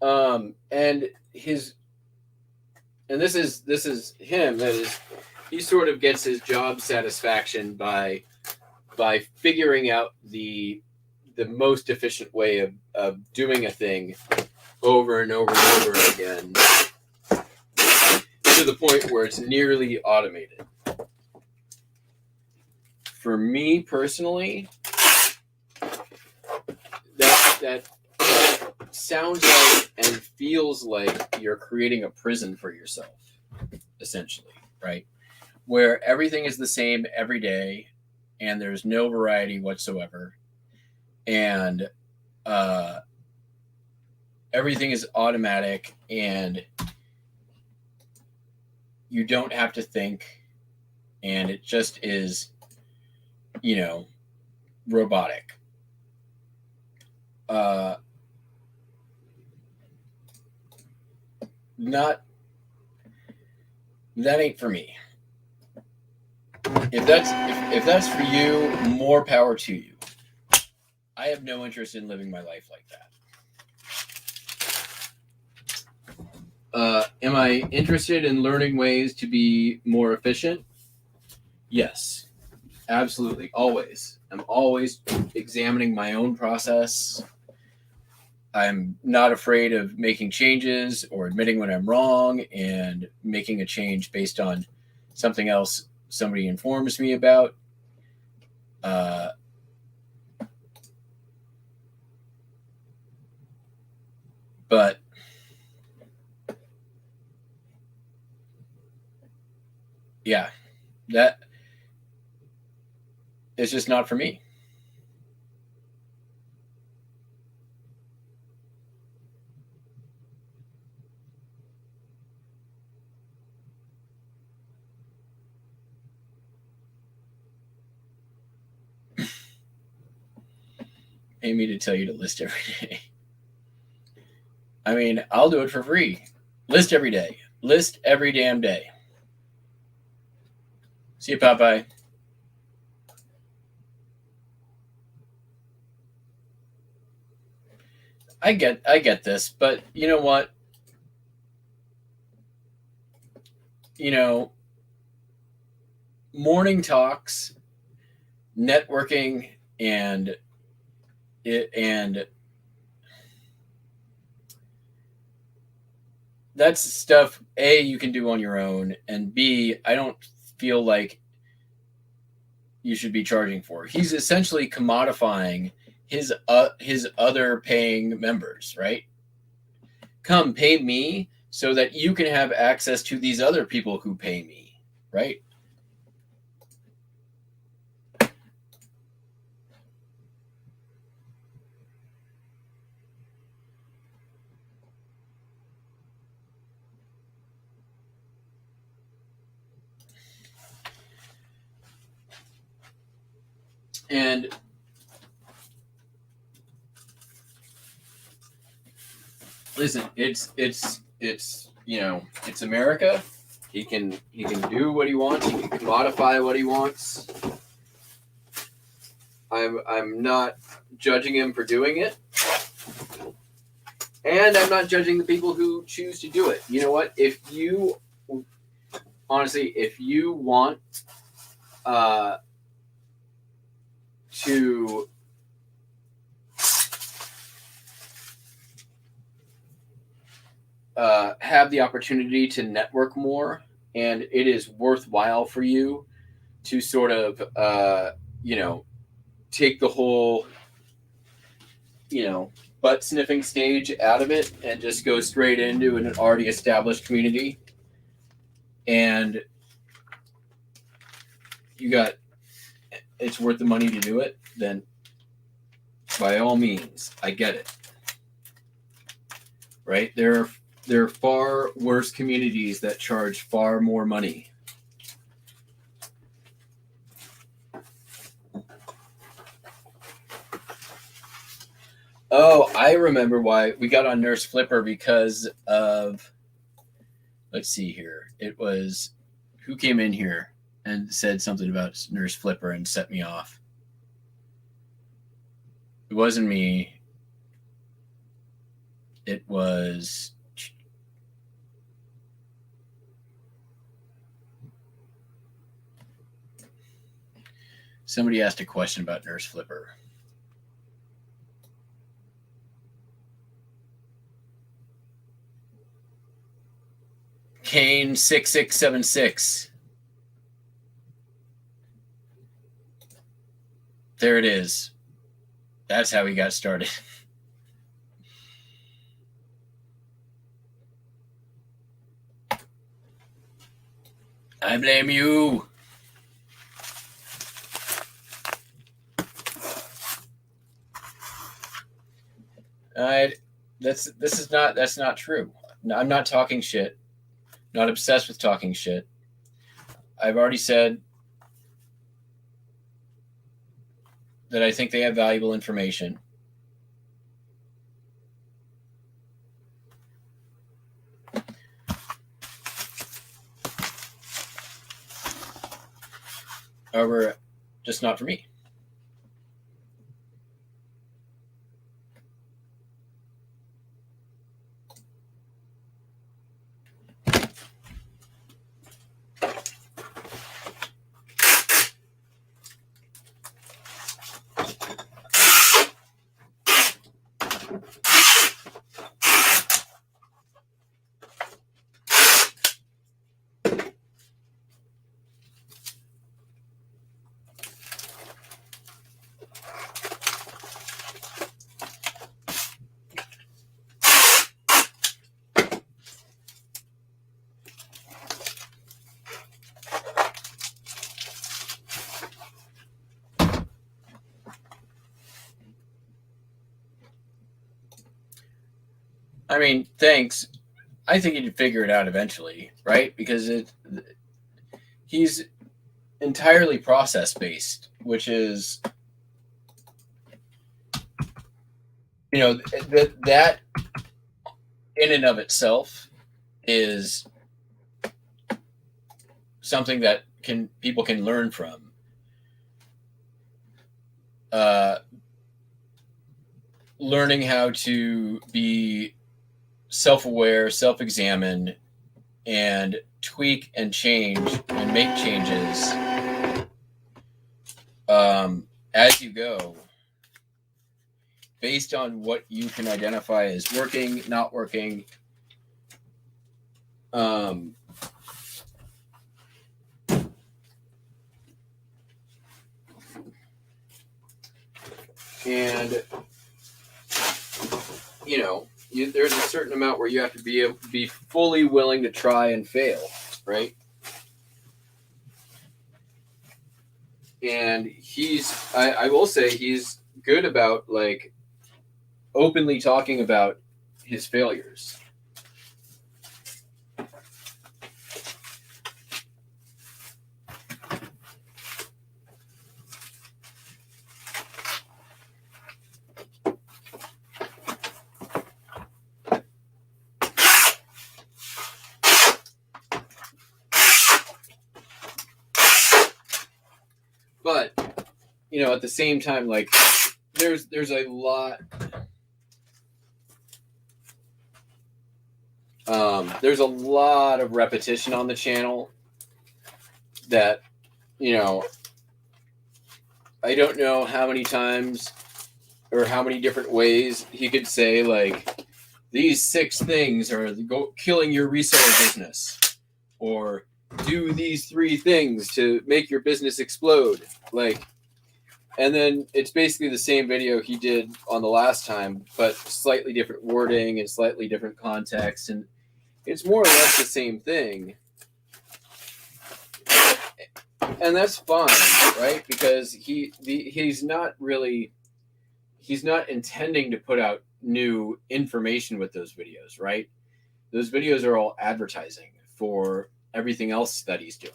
and this is him. That is, he sort of gets his job satisfaction by figuring out the most efficient way of doing a thing over and over and over again, to the point where it's nearly automated. For me personally, that sounds like and feels like you're creating a prison for yourself, essentially, right? Where everything is the same every day and there's no variety whatsoever, and everything is automatic and you don't have to think, and it just is, robotic. Not that ain't for me. If that's for you, more power to you. I have no interest in living my life like that. Am I interested in learning ways to be more efficient? Yes, absolutely. Always. I'm always examining my own process. I'm not afraid of making changes or admitting when I'm wrong and making a change based on something else somebody informs me about. But yeah, that is just not for me. Pay me to tell you to list every day. I mean, I'll do it for free. List every day. List every damn day. See you, Popeye. I get this, but you know what? Morning talks, networking, and that's stuff A, you can do on your own, and B, I don't feel like you should be charging for. He's essentially commodifying his other paying members, right? Come pay me so that you can have access to these other people who pay me, right? And listen, it's it's America. He can do what he wants. He can commodify what he wants. I'm not judging him for doing it, and I'm not judging the people who choose to do it. You know what? If you want to have the opportunity to network more, and it is worthwhile for you to sort of, take the whole, butt sniffing stage out of it and just go straight into an already established community. And it's worth the money to do it, then by all means, I get it. Right? There are far worse communities that charge far more money. Oh, I remember why we got on Nurse Flipper because of, let's see here. It was, who came in here and said something about Nurse Flipper and set me off? It wasn't me. It was... somebody asked a question about Nurse Flipper. Kane 6676. There it is. That's how we got started. I blame you. That's not true. I'm not talking shit. Not obsessed with talking shit. I've already said that I think they have valuable information. However, just not for me. I mean, thanks. I think he'd figure it out eventually, right? Because he's entirely process based, which is, that in and of itself is something that people can learn from. Learning how to be self-aware, self-examine, and tweak and change and make changes as you go, based on what you can identify as working, not working. And there's a certain amount where you have to be fully willing to try and fail, right? And I will say he's good about openly talking about his failures. But at the same time, like there's a lot. There's a lot of repetition on the channel that, I don't know how many times or how many different ways he could say, like, these 6 things are killing your reseller business, or do these 3 things to make your business explode. Like, and then it's basically the same video he did on the last time, but slightly different wording and slightly different context. And it's more or less the same thing. And that's fine, right? Because he's not intending to put out new information with those videos, right? Those videos are all advertising for everything else that he's doing.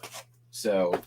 So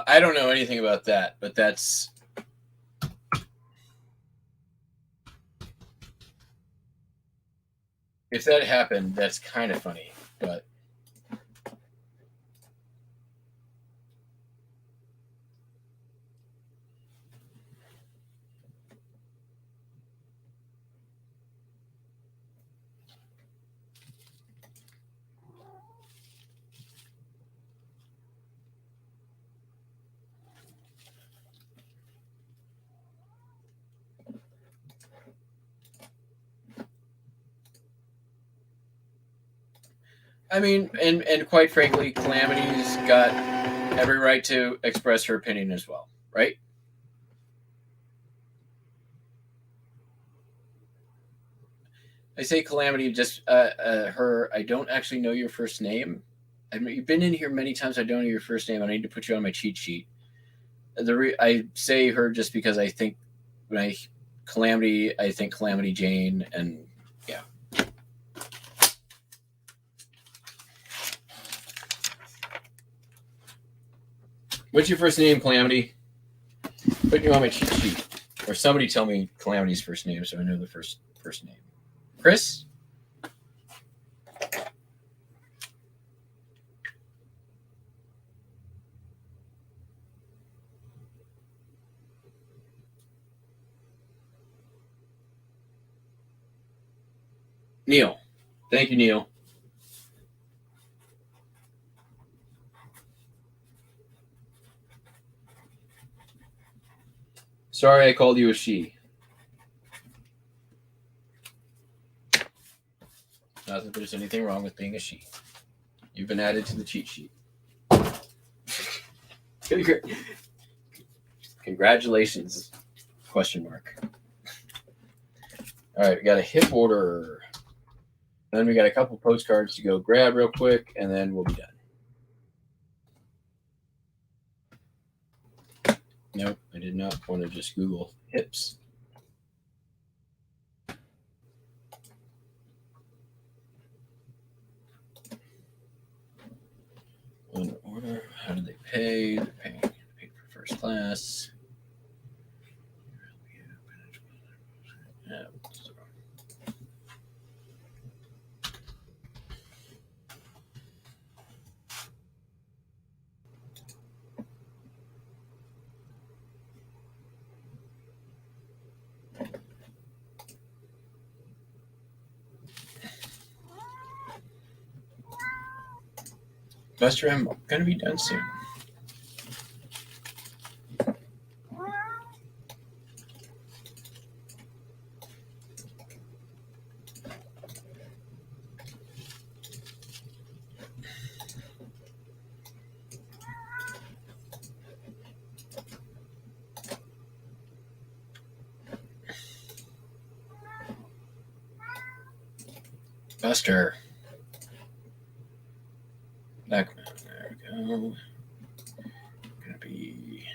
I don't know anything about that, but that's if that happened, that's kind of funny. But I mean, and quite frankly, Calamity's got every right to express her opinion as well, right? I say Calamity, just her. I don't actually know your first name. I mean, you've been in here many times. I don't know your first name. I need to put you on my cheat sheet. I say her just because I think when I Calamity, I think Calamity Jane, and yeah. What's your first name, Calamity? Putting you on my cheat sheet, or somebody tell me Calamity's first name so I know the first name. Chris? Neil. Thank you, Neil. Sorry I called you a she. Not that there's anything wrong with being a she. You've been added to the cheat sheet. Congratulations. Question mark. All right, we got a hip order. Then we got a couple postcards to go grab real quick, and then we'll be done. Nope, I did not want to just Google hips. On order, how do they pay? They're paying for first class. Yeah. Buster, I'm gonna be done soon. adjuster. There we go. Gonna be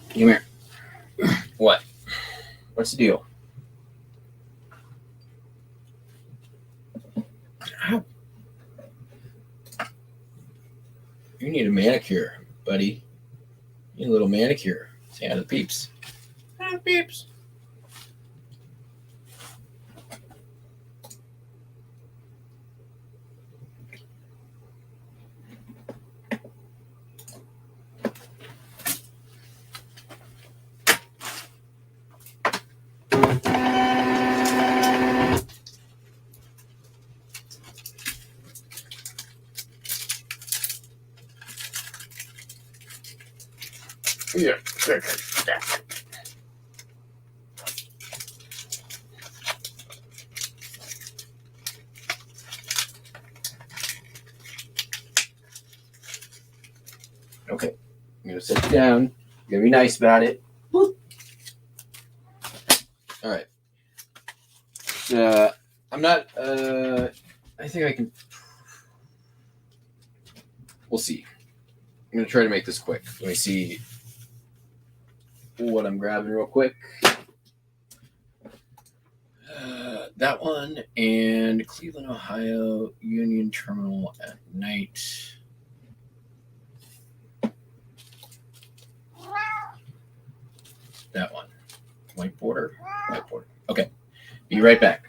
come here. What? What's the deal? Ow. You need a manicure, buddy. You need a little manicure. Say hi to the peeps. Hi, peeps. Yeah. Okay. I'm gonna sit you down. You're gonna be nice about it. All right. I'm not. I think I can. We'll see. I'm gonna try to make this quick. Let me see what I'm grabbing real quick. That one and Cleveland, Ohio Union Terminal at night. That one. White border. White border. Okay. Be right back.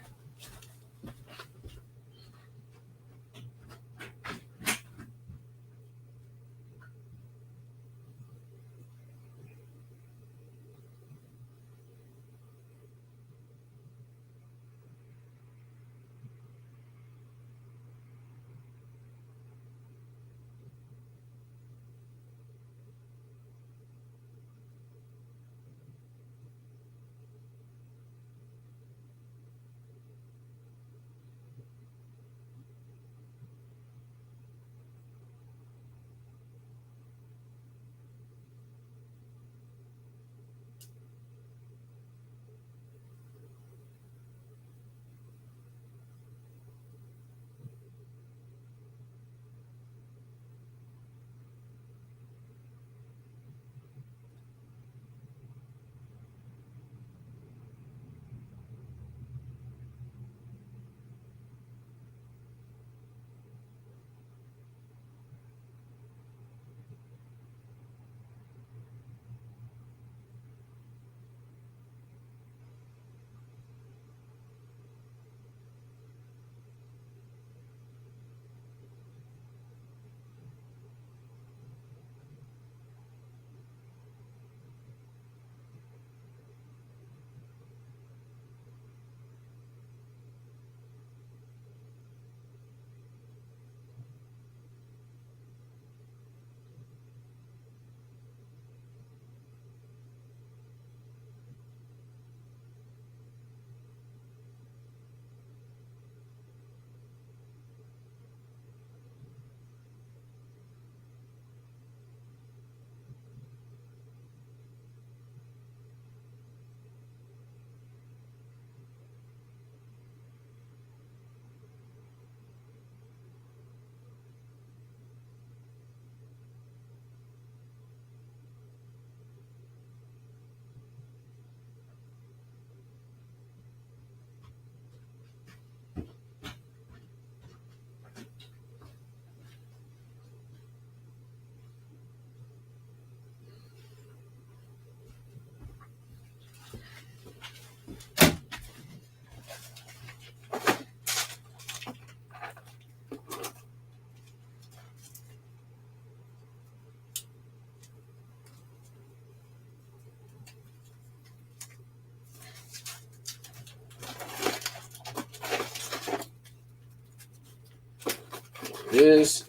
It is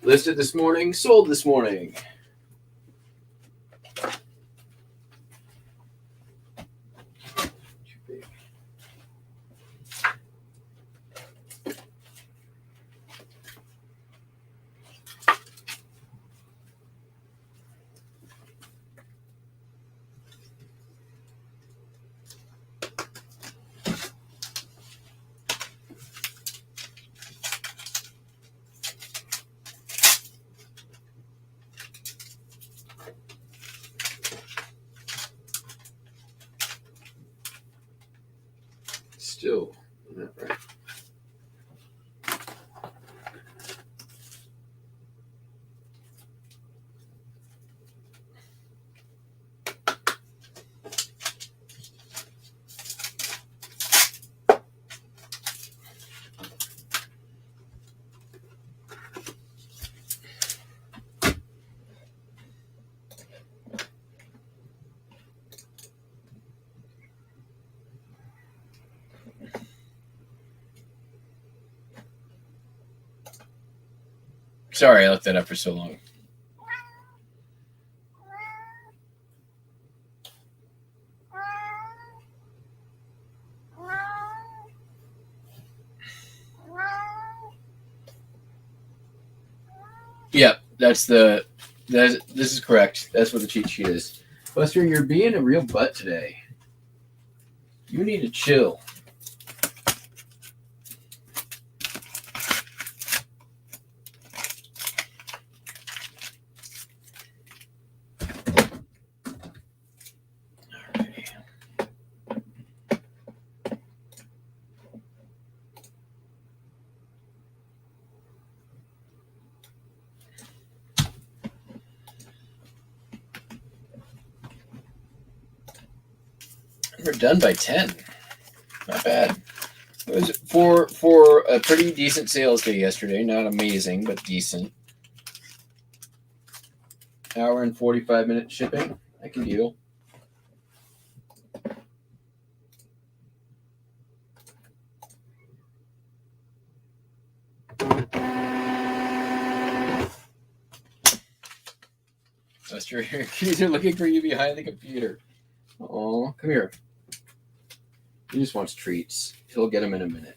listed this morning, sold this morning. still not right. Sorry, I left that up for so long. Yep, this is correct. That's what the cheat sheet is. Buster, you're being a real butt today. You need to chill. We're done by 10. Not bad. It was for a pretty decent sales day yesterday. Not amazing, but decent. Hour and 45-minute shipping. I can deal. Buster, your kids are looking for you behind the computer. Oh, come here. He just wants treats. He'll get them in a minute.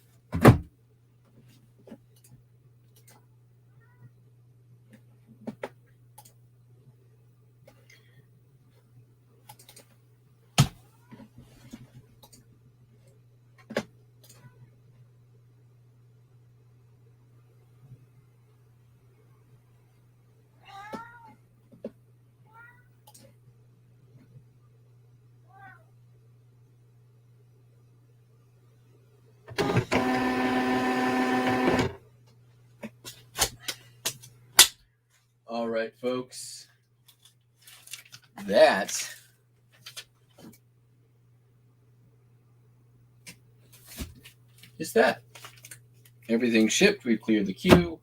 All right, folks. That is that. Everything's shipped. We've cleared the queue.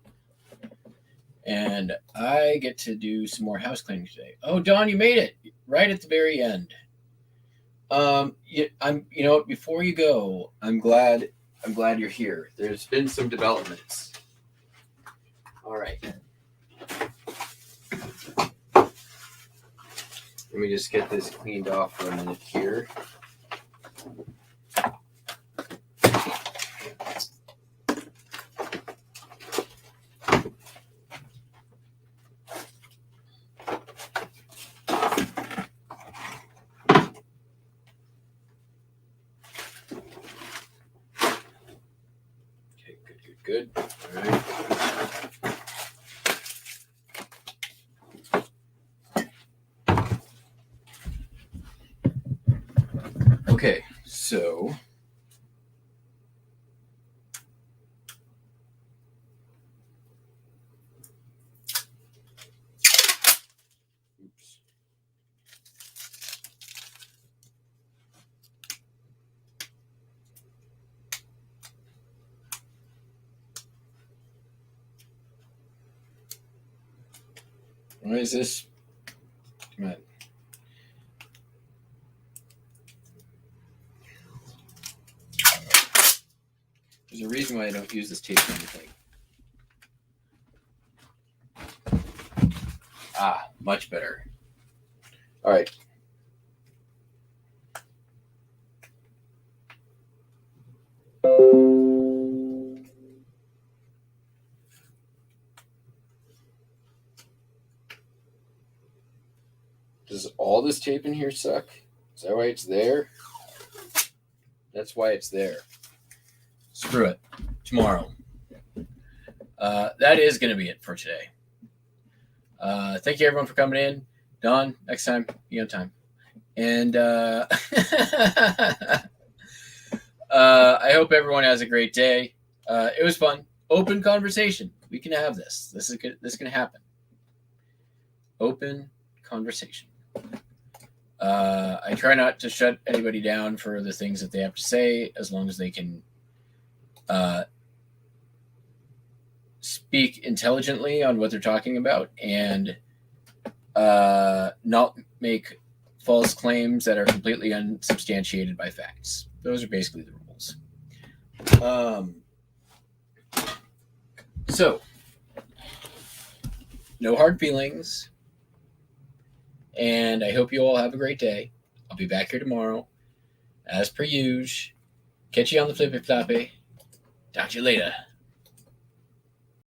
And I get to do some more house cleaning today. Oh, Dawn, you made it right at the very end. Before you go, I'm glad you're here. There's been some developments. All right. Let me just get this cleaned off for a minute here. Okay, good. All right. Okay, so oops. What is this? Come on. There's a reason why I don't use this tape for anything. Ah, much better. All right. Does all this tape in here suck? Is that why it's there? That's why it's there. Screw it. Tomorrow. That is going to be it for today. Thank you, everyone, for coming in. Don, next time, be on time. And I everyone has a great day. It was fun. Open conversation. We can have this. This is good. This can happen. Open conversation. I try not to shut anybody down for the things that they have to say, as long as they can speak intelligently on what they're talking about and not make false claims that are completely unsubstantiated by facts. Those are basically the rules. So, no hard feelings. And I hope you all have a great day. I'll be back here tomorrow, as per usual. Catch you on the flippy floppy. Talk to you later.